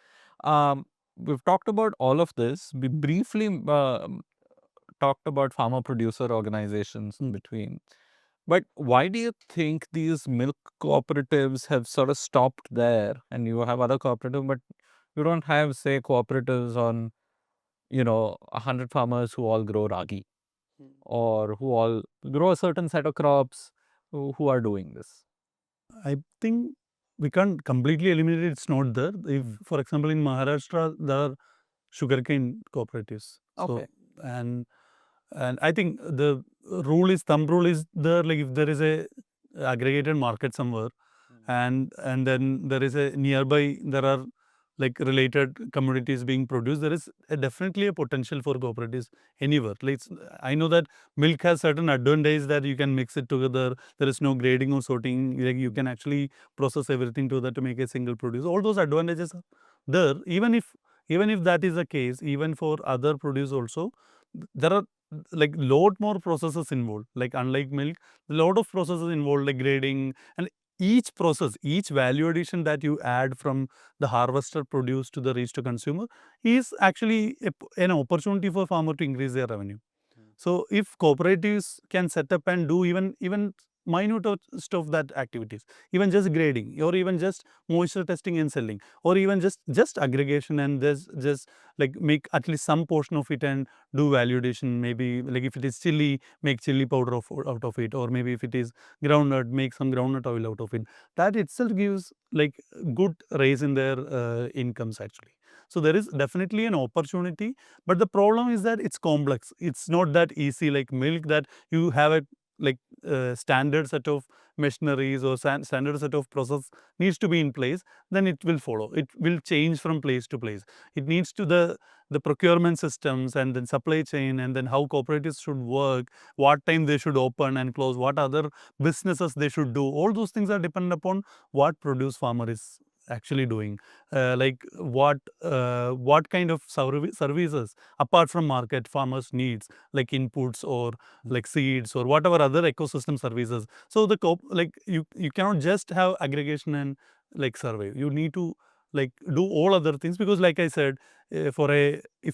We've talked about all of this. We briefly talked about farmer producer organizations in between. But why do you think these milk cooperatives have sort of stopped there? And you have other cooperatives, but you don't have, say, cooperatives on, 100 farmers who all grow ragi or who all grow a certain set of crops who are doing this. I think we can't completely eliminate it. It's not there. If, for example, in Maharashtra, there are sugarcane cooperatives. So, Okay. and I think the thumb rule is there. Like if there is a aggregated market somewhere, and then there is a nearby, there are like related commodities being produced, there is definitely a potential for cooperatives anywhere. Like I know that milk has certain advantages that you can mix it together. There is no grading or sorting. Like you can actually process everything together to make a single produce. All those advantages are there. Even if that is the case, even for other produce also, there are like lot more processes involved. Like unlike milk, a lot of processes involved, like grading, and each process, each value addition that you add from the harvester produce to the reach to consumer is actually an opportunity for farmer to increase their revenue. So if cooperatives can set up and do even minute stuff, that activities, even just grading, or even just moisture testing and selling, or even just aggregation, and just like make at least some portion of it and do value addition. Maybe like if it is chili, make chili powder out of it, or maybe if it is groundnut, make some groundnut oil out of it. That itself gives like good raise in their incomes actually. So there is definitely an opportunity, but the problem is that it's complex. It's not that easy like milk, that you have a like standard set of machineries or standard set of process needs to be in place. Then it will follow. It will change from place to place. It needs to the procurement systems, and then supply chain, and then how cooperatives should work, what time they should open and close, what other businesses they should do. All those things are dependent upon what produce farmer is actually doing, like what kind of services apart from market farmers needs, like inputs or like seeds or whatever other ecosystem services. So like you cannot just have aggregation and like survey. You need to like do all other things, because like I said, if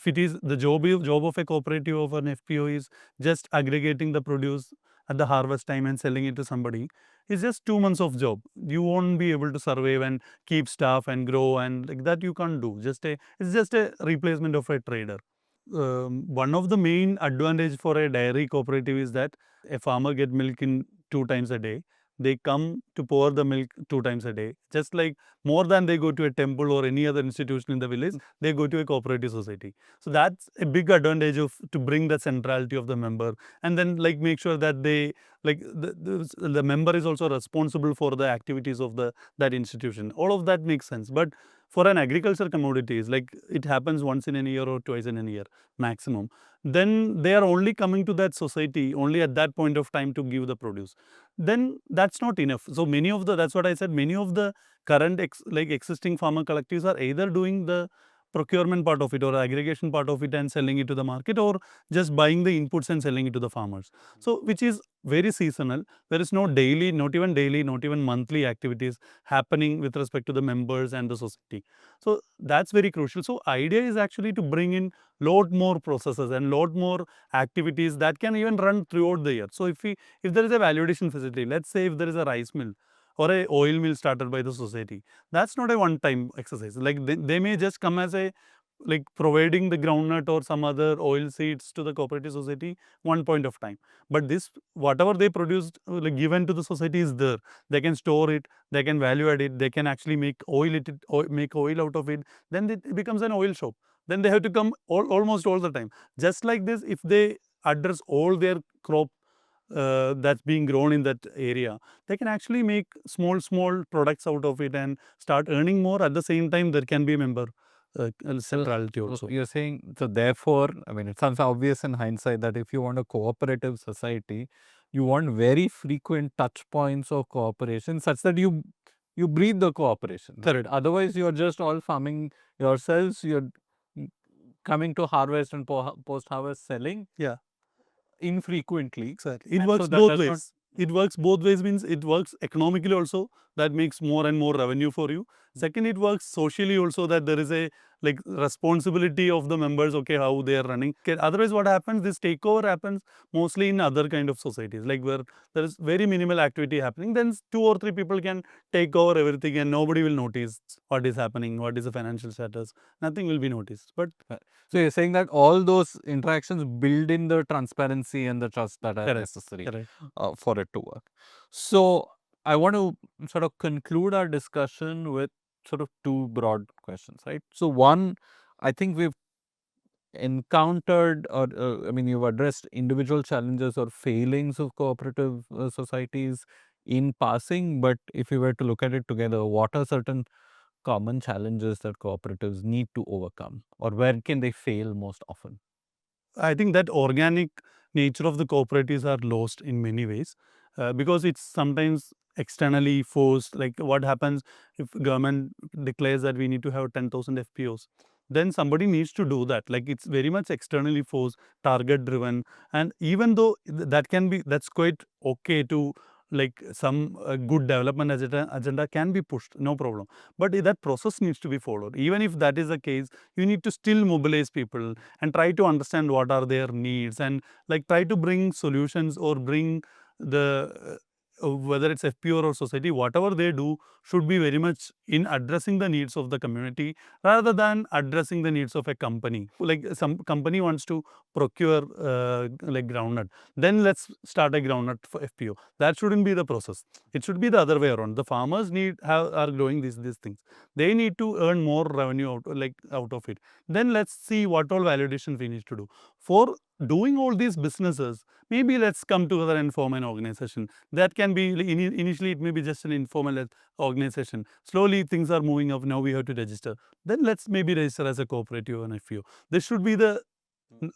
it is the job of a cooperative of an FPO is just aggregating the produce at the harvest time and selling it to somebody, it's just 2 months of job. You won't be able to survive and keep staff and grow, and like that you can't do. It's just a replacement of a trader. One of the main advantage for a dairy cooperative is that a farmer get milk in 2 times a day. They come to pour the milk 2 times a day. Just like more than they go to a temple or any other institution in the village, they go to a cooperative society. So that's a big advantage of to bring the centrality of the member, and then like make sure that they like the member is also responsible for the activities of that institution. All of that makes sense. But for an agriculture commodities, like it happens once in a year or twice in a year maximum, then they are only coming to that society only at that point of time to give the produce. Then that's not enough. So many of the, that's what I said, many of the current like existing farmer collectives are either doing the procurement part of it or aggregation part of it and selling it to the market, or just buying the inputs and selling it to the farmers. So which is very seasonal. There is no daily, not even monthly activities happening with respect to the members and the society. So that's very crucial. So idea is actually to bring in lot more processes and lot more activities that can even run throughout the year. So if there is a validation facility, let's say if there is a rice mill or a oil mill started by the society, that's not a one time exercise. Like they may just come as a, like, providing the groundnut or some other oil seeds to the cooperative society one point of time. But this, whatever they produced, like, given to the society is there. They can store it, they can value add it, they can actually make make oil out of it. Then it becomes an oil shop. Then they have to come almost all the time. Just like this, if they address all their crop that's being grown in that area, they can actually make small products out of it and start earning more. At the same time, there can be a member centrality also. You're saying, so therefore, I mean, it sounds obvious in hindsight that if you want a cooperative society, you want very frequent touch points of cooperation such that you breathe the cooperation. Correct. Otherwise, you're just all farming yourselves. You're coming to harvest and post-harvest selling. Yeah. Infrequently. Exactly. It works both ways. It works both ways, means it works economically also, that makes more and more revenue for you. Second, it works socially also, that there is a, like, responsibility of the members, okay, how they are running. Okay, otherwise what happens, this takeover happens mostly in other kind of societies, like where there is very minimal activity happening. Then 2 or 3 people can take over everything and nobody will notice what is happening, what is the financial status. Nothing will be noticed. But so you're saying that all those interactions build in the transparency and the trust that are necessary for it to work. So I want to sort of conclude our discussion with sort of 2 broad questions, right? So one, I think we've encountered, or I mean, you've addressed individual challenges or failings of cooperative societies in passing. But if you were to look at it together, what are certain common challenges that cooperatives need to overcome, or where can they fail most often? I think that organic nature of the cooperatives are lost in many ways, because it's sometimes externally forced. Like, what happens if government declares that we need to have 10,000 FPOs? Then somebody needs to do that. Like, it's very much externally forced, target driven, and even though that's quite okay to, like, some good development agenda can be pushed, no problem. But that process needs to be followed. Even if that is the case, you need to still mobilize people and try to understand what are their needs, and, like, try to bring solutions or bring the whether it's FPO or society, whatever they do should be very much in addressing the needs of the community rather than addressing the needs of a company. Like, some company wants to procure like groundnut, then let's start a groundnut for FPO. That shouldn't be the process. It should be the other way around. The farmers are growing these things. They need to earn more revenue out of it. Then let's see what all validations we need to do. For doing all these businesses, maybe let's come together and form an organization. That can be, initially it may be just an informal organization. Slowly things are moving up. Now we have to register. Then let's maybe register as a cooperative and FPO. This should be the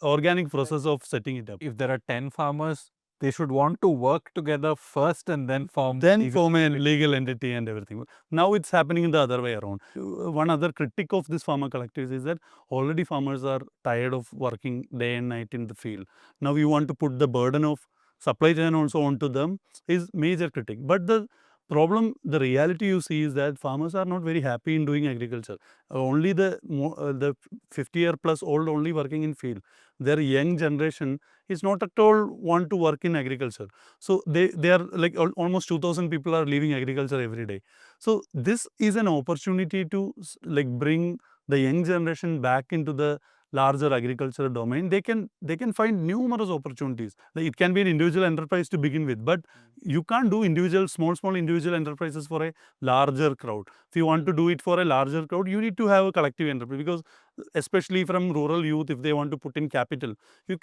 organic process of setting it up. If there are 10 farmers, they should want to work together first and then form a legal entity and everything. Now it's happening in the other way around. One other critic of this farmer collectives is that already farmers are tired of working day and night in the field. Now we want to put the burden of supply chain also onto them is major critic. But the problem, the reality you see is that farmers are not very happy in doing agriculture. Only the 50-year plus old only working in field. Their young generation is not at all want to work in agriculture. So they are like almost 2,000 people are leaving agriculture every day. So this is an opportunity to, like, bring the young generation back into the larger agricultural domain. They can find numerous opportunities. Like, it can be an individual enterprise to begin with, but you can't do small individual enterprises for a larger crowd. If you want to do it for a larger crowd, you need to have a collective enterprise, because especially from rural youth, if they want to put in capital,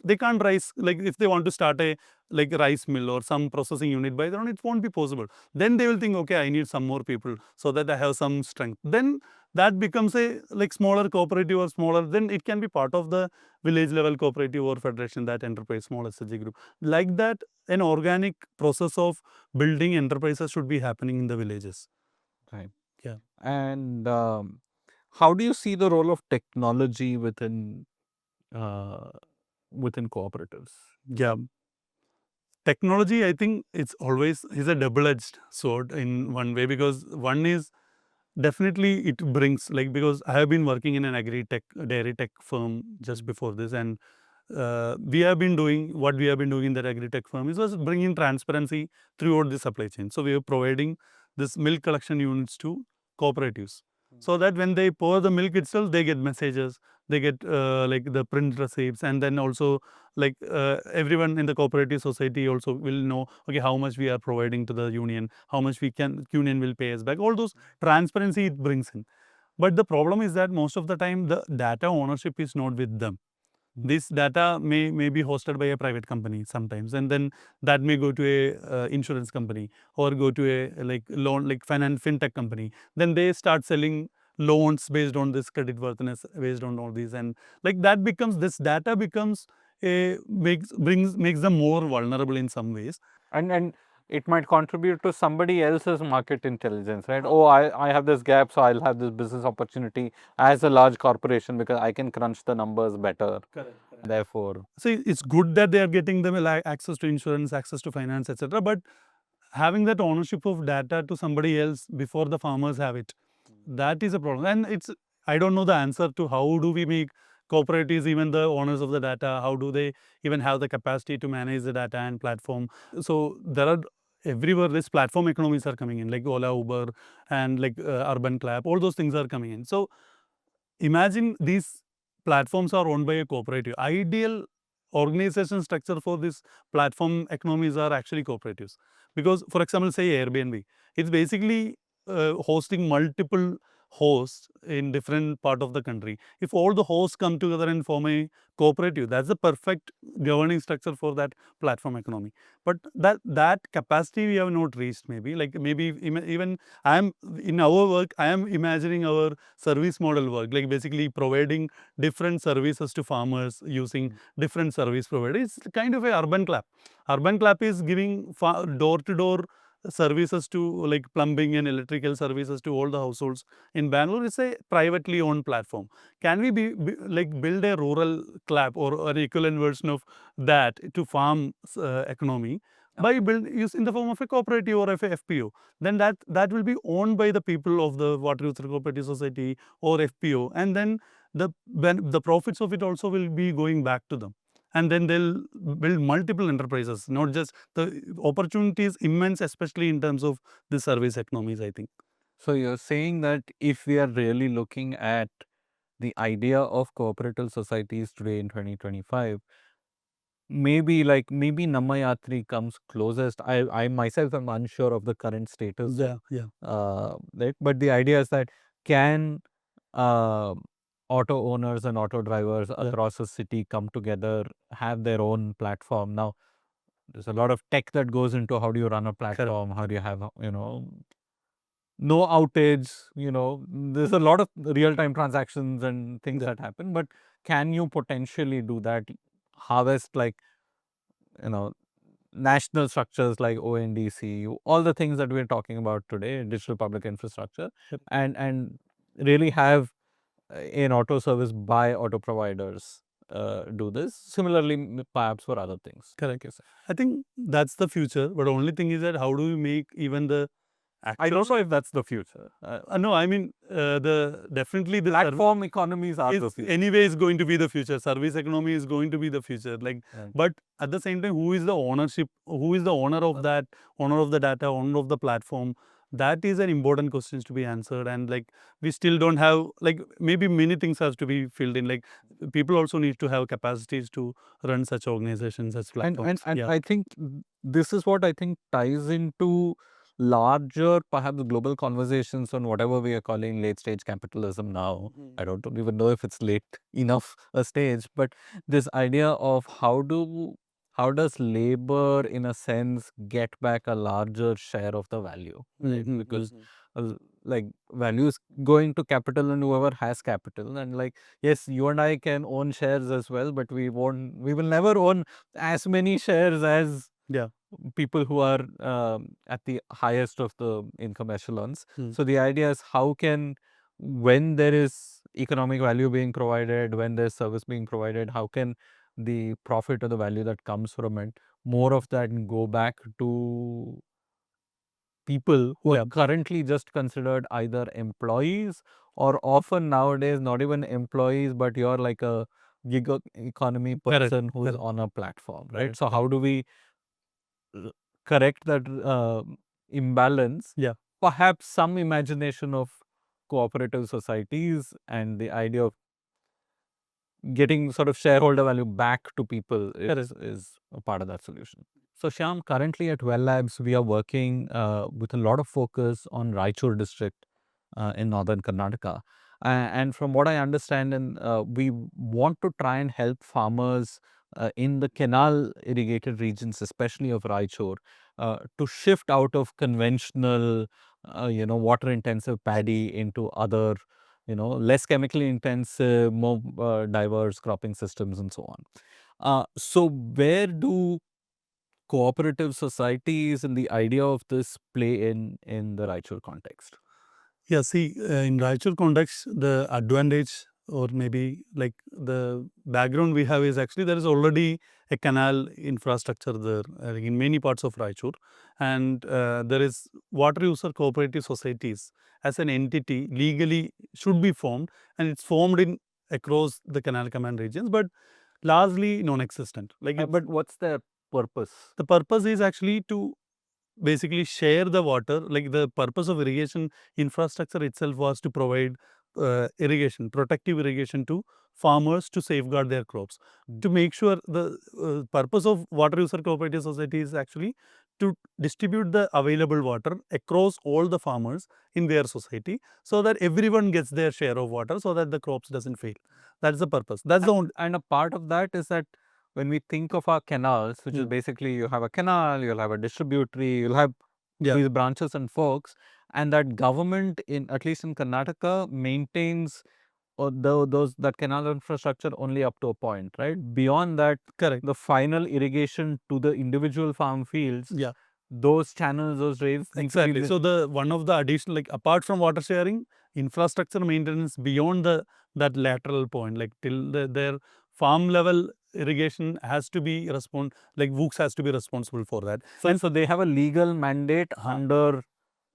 they can't rise. Like, if they want to start a rice mill or some processing unit by their own, it won't be possible. Then they will think, okay, I need some more people so that I have some strength. Then that becomes a smaller cooperative or smaller. Then it can be part of the village level cooperative or federation, that enterprise, small SHG group. Like that, an organic process of building enterprises should be happening in the villages. Right. Yeah. And how do you see the role of technology within cooperatives? Yeah. Technology, I think it's always is a double-edged sword in one way, because one is definitely it brings, like, because I have been working in an agri-tech dairy tech firm just before this, and we have been doing what we have been doing in that agri-tech firm is was bringing transparency throughout the supply chain. So we are providing this milk collection units to cooperatives, so that when they pour the milk itself, they get messages, they get like the print receipts, and then also like everyone in the cooperative society also will know, okay, how much we are providing to the union, how much union will pay us back, all those transparency it brings in. But the problem is that most of the time the data ownership is not with them. This data may be hosted by a private company sometimes, and then that may go to a insurance company, or go to a like loan, like fintech company. Then they start selling loans based on this credit worthiness, based on all these, and like that becomes, this data becomes a makes them more vulnerable in some ways. And it might contribute to somebody else's market intelligence, right? Oh, I have this gap, so I'll have this business opportunity as a large corporation because I can crunch the numbers better. Correct. Therefore, So it's good that they are getting them access to insurance, access to finance, etc. But having that ownership of data to somebody else before the farmers have it, that is a problem. And it's, I don't know the answer to how do we make cooperatives even the owners of the data, how do they even have the capacity to manage the data and platform. So there are everywhere these platform economies are coming in, like Ola, Uber, and like Urban Clap, all those things are coming in. So imagine these platforms are owned by a cooperative. Ideal organization structure for this platform economies are actually cooperatives, because for example, say Airbnb, it's basically hosting multiple hosts in different part of the country. If all the hosts come together and form a cooperative, that's the perfect governing structure for that platform economy. But that capacity we have not reached. Maybe like maybe even I am in our work, I am imagining our service model work, like basically providing different services to farmers using different service providers. It's kind of a urban clap. Urban clap is giving door to door services to, like, plumbing and electrical services to all the households in Bangalore. It's a privately owned platform. Can we like build a rural clap or an equivalent version of that to farm economy by use in the form of a cooperative or of a FPO? Then that will be owned by the people of the Water User Cooperative Society or FPO, and then the profits of it also will be going back to them, and then they'll build multiple enterprises. Not just the opportunity is immense, especially in terms of the service economies, I think. so you're saying that if we are really looking at the idea of cooperative societies today in 2025, maybe Namayatri comes closest. I myself am unsure of the current status. Yeah. Right? But the idea is that can uh, auto owners and auto drivers across a city come together, have their own platform. Now, there's a lot of tech that goes into how do you run a platform, how do you have, no outage, there's a lot of real-time transactions and things that happen, but can you potentially do that, harvest like, national structures like ONDC, all the things that we're talking about today, digital public infrastructure, and really have an auto service by auto providers do this. Similarly, perhaps for other things. Correct. I think that's the future, but the only thing is that how do we make even the I don't know if that's the future. no, I mean definitely the Platform economies are the future. Anyway is going to be the future. Service economy is going to be the future. Like, but at the same time, who is the ownership? Who is the owner of that? Owner of the data? Owner of the platform? That is an important question to be answered. And like we still don't have, like, maybe many things have to be filled in. Like people also need to have capacities to run such organizations, such platforms. And I think this is what I think ties into larger, perhaps global conversations on whatever we are calling late stage capitalism now. I don't even know if it's late enough a stage, but this idea of how does labor in a sense get back a larger share of the value, right? Because like value is going to capital and whoever has capital, and like, yes, you and I can own shares as well, but we will never own as many shares as people who are at the highest of the income echelons. So the idea is how can when there is economic value being provided, when there's service being provided, how can the profit or the value that comes from it, more of that go back to people who are currently just considered either employees or often nowadays not even employees, but you're like a gig economy person who is on a platform, right? So how do we correct that imbalance? Yeah. Perhaps some imagination of cooperative societies and the idea of getting sort of shareholder value back to people is a part of that solution. So Syam, currently at Well Labs, we are working with a lot of focus on Raichur district in northern Karnataka. And from what I understand, and we want to try and help farmers in the canal irrigated regions, especially of Raichur, to shift out of conventional, water intensive paddy into other, less chemically intensive, more diverse cropping systems and so on. So where do cooperative societies and the idea of this play in the Raichur context? Yeah, see, in Raichur context, the advantage or maybe like the background we have is actually there is already a canal infrastructure there in many parts of Raichur, and there is water user cooperative societies as an entity legally should be formed, and it's formed in across the canal command regions, but largely non-existent. But what's their purpose? The purpose is actually to basically share the water. Like the purpose of irrigation infrastructure itself was to provide irrigation, protective irrigation to farmers to safeguard their crops. To make sure the purpose of water user cooperative society is actually to distribute the available water across all the farmers in their society so that everyone gets their share of water so that the crops doesn't fail. That's the purpose. That's the only. And a part of that is that when we think of our canals, which is basically you have a canal, you'll have a distributory, you'll have these branches and forks, and that government in at least in Karnataka maintains that canal infrastructure only up to a point, right? Beyond that, Correct. the final irrigation to the individual farm fields, those channels, those drains. Exactly. So the one of the additional, like apart from water sharing, infrastructure maintenance beyond that lateral point, like till their farm level irrigation has to be like WOOCs has to be responsible for that. So they have a legal mandate under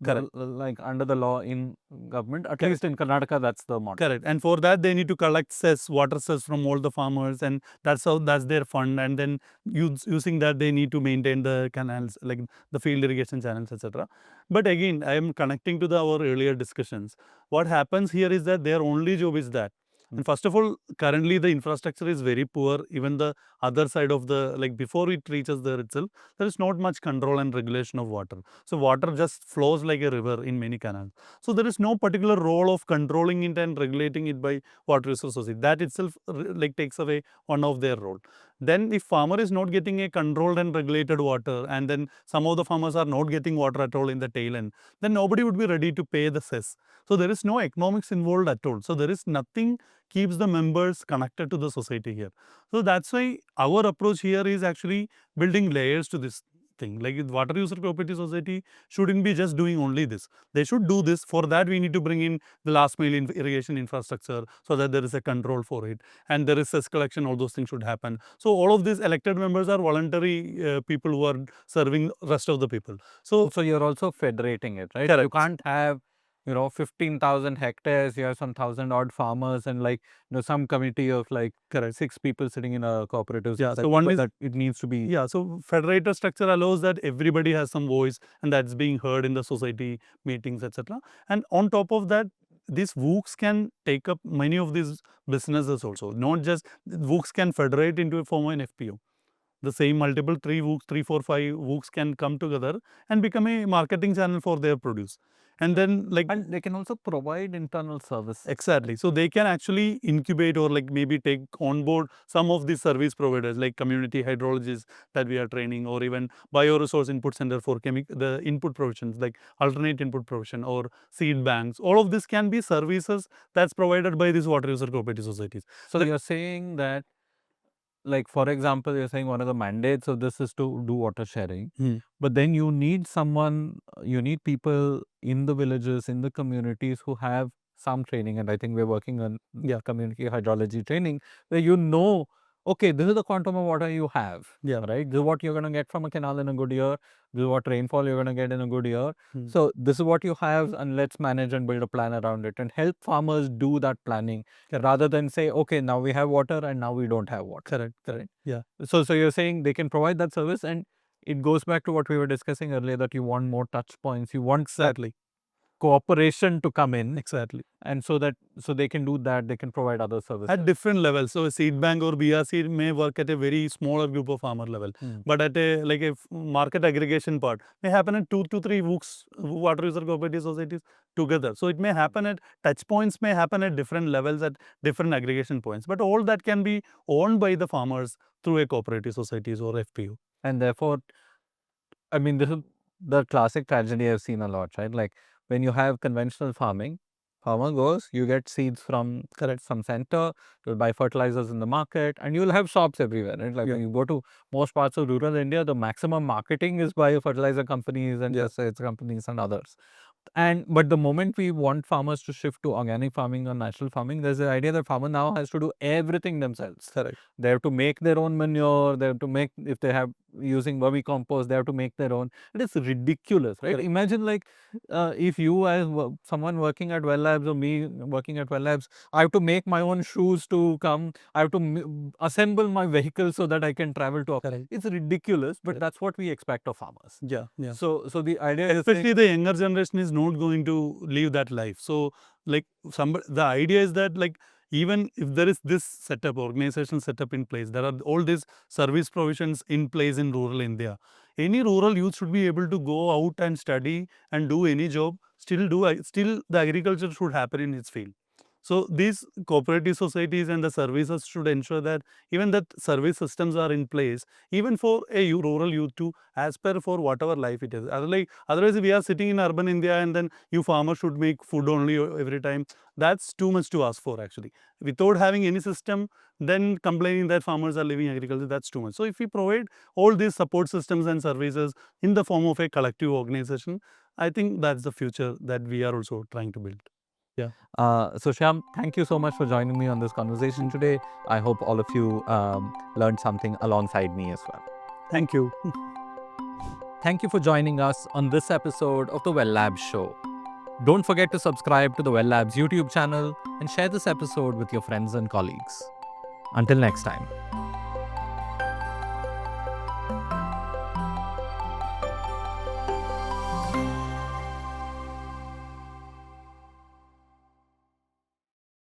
under the law in government, at least in Karnataka, that's the model. Correct. And for that, they need to collect cess, water cess from all the farmers, and that's their fund. And then using that, they need to maintain the canals, like the field irrigation channels, etc. But again, I am connecting to our earlier discussions. What happens here is that their only job is that. And first of all, currently the infrastructure is very poor. Even the other side of like before it reaches there itself, there is not much control and regulation of water. So water just flows like a river in many canals. So there is no particular role of controlling it and regulating it by water resource society. That itself like takes away one of their role. Then if farmer is not getting a controlled and regulated water, and then some of the farmers are not getting water at all in the tail end, then nobody would be ready to pay the cess. So there is no economics involved at all. So there is nothing keeps the members connected to the society here. So that's why our approach here is actually building layers to this thing. Like water user cooperative society shouldn't be just doing only this. They should do this. For that, we need to bring in the last mile irrigation infrastructure so that there is a control for it, and there is cess collection. All those things should happen. So all of these elected members are voluntary people who are serving rest of the people. So you're also federating it, right? Correct. You can't have 15,000 hectares, you have some 1,000 odd farmers and like, some committee of like 6 people sitting in a cooperative. Yeah, so one is that it needs to be. Yeah, so federated structure allows that everybody has some voice and that's being heard in the society meetings, etc. And on top of that, these WOOCs can take up many of these businesses also. Not just WOOCs can federate into a form of an FPO. The same multiple 3 WOOCs, 3, 4, 5 WOOCs can come together and become a marketing channel for their produce. And then and they can also provide internal service. Exactly. So they can actually incubate or like maybe take on board some of these service providers like community hydrologists that we are training, or even bioresource input center for the input provisions like alternate input provision or seed banks. All of this can be services that's provided by these water user cooperative societies. So you're saying that, like for example, you're saying one of the mandates of this is to do water sharing, but then you need people in the villages, in the communities who have some training, and I think we're working on community hydrology training, where okay, this is the quantum of water you have. Right? This is what you're going to get from a canal in a good year. This is what rainfall you're going to get in a good year. So this is what you have, and let's manage and build a plan around it and help farmers do that planning rather than say, okay, now we have water and now we don't have water. Correct. Yeah. So you're saying they can provide that service, and it goes back to what we were discussing earlier, that you want more touch points. You want Exactly. cooperation to come in. Exactly. And so they can do that, they can provide other services. At different levels. So a seed bank or BRC may work at a very smaller group of farmer level. But at a market aggregation part may happen at 2 to 3 water user cooperative societies together. So it may happen at touch points, may happen at different levels at different aggregation points. But all that can be owned by the farmers through a cooperative societies or FPO. And therefore, I mean, this is the classic tragedy I've seen a lot, right? Like when you have conventional farming, farmer goes, you get seeds from some center, you'll buy fertilizers in the market, and you'll have shops everywhere, right? Like when you go to most parts of rural India, the maximum marketing is by fertilizer companies and pesticides companies and others. But the moment we want farmers to shift to organic farming or natural farming, there's the idea that farmer now has to do everything themselves. Correct. They have to make their own manure. They have to make, if they have using vermicompost, they have to make their own. It is ridiculous, right? Correct. Imagine like if you as someone working at Well Labs or me working at Well Labs, I have to make my own shoes to come. I have to assemble my vehicle so that I can travel to. It's ridiculous, but that's what we expect of farmers. Yeah. So the idea is especially the younger generation is not going to live that life. So like the idea is that like even if there is this setup, organization setup in place, there are all these service provisions in place in rural India. Any rural youth should be able to go out and study and do any job, still the agriculture should happen in its field. So these cooperative societies and the services should ensure that even that service systems are in place, even for a rural youth to aspire for whatever life it is. Otherwise, we are sitting in urban India and then you farmers should make food only every time. That's too much to ask for actually. Without having any system, then complaining that farmers are living agriculture, that's too much. So if we provide all these support systems and services in the form of a collective organization, I think that's the future that we are also trying to build. So Syam, thank you so much for joining me on this conversation today. I hope all of you learned something alongside me as well. Thank you. Thank you for joining us on this episode of the Well Labs Show. Don't forget to subscribe to the Well Labs YouTube channel and share this episode with your friends and colleagues. Until next time.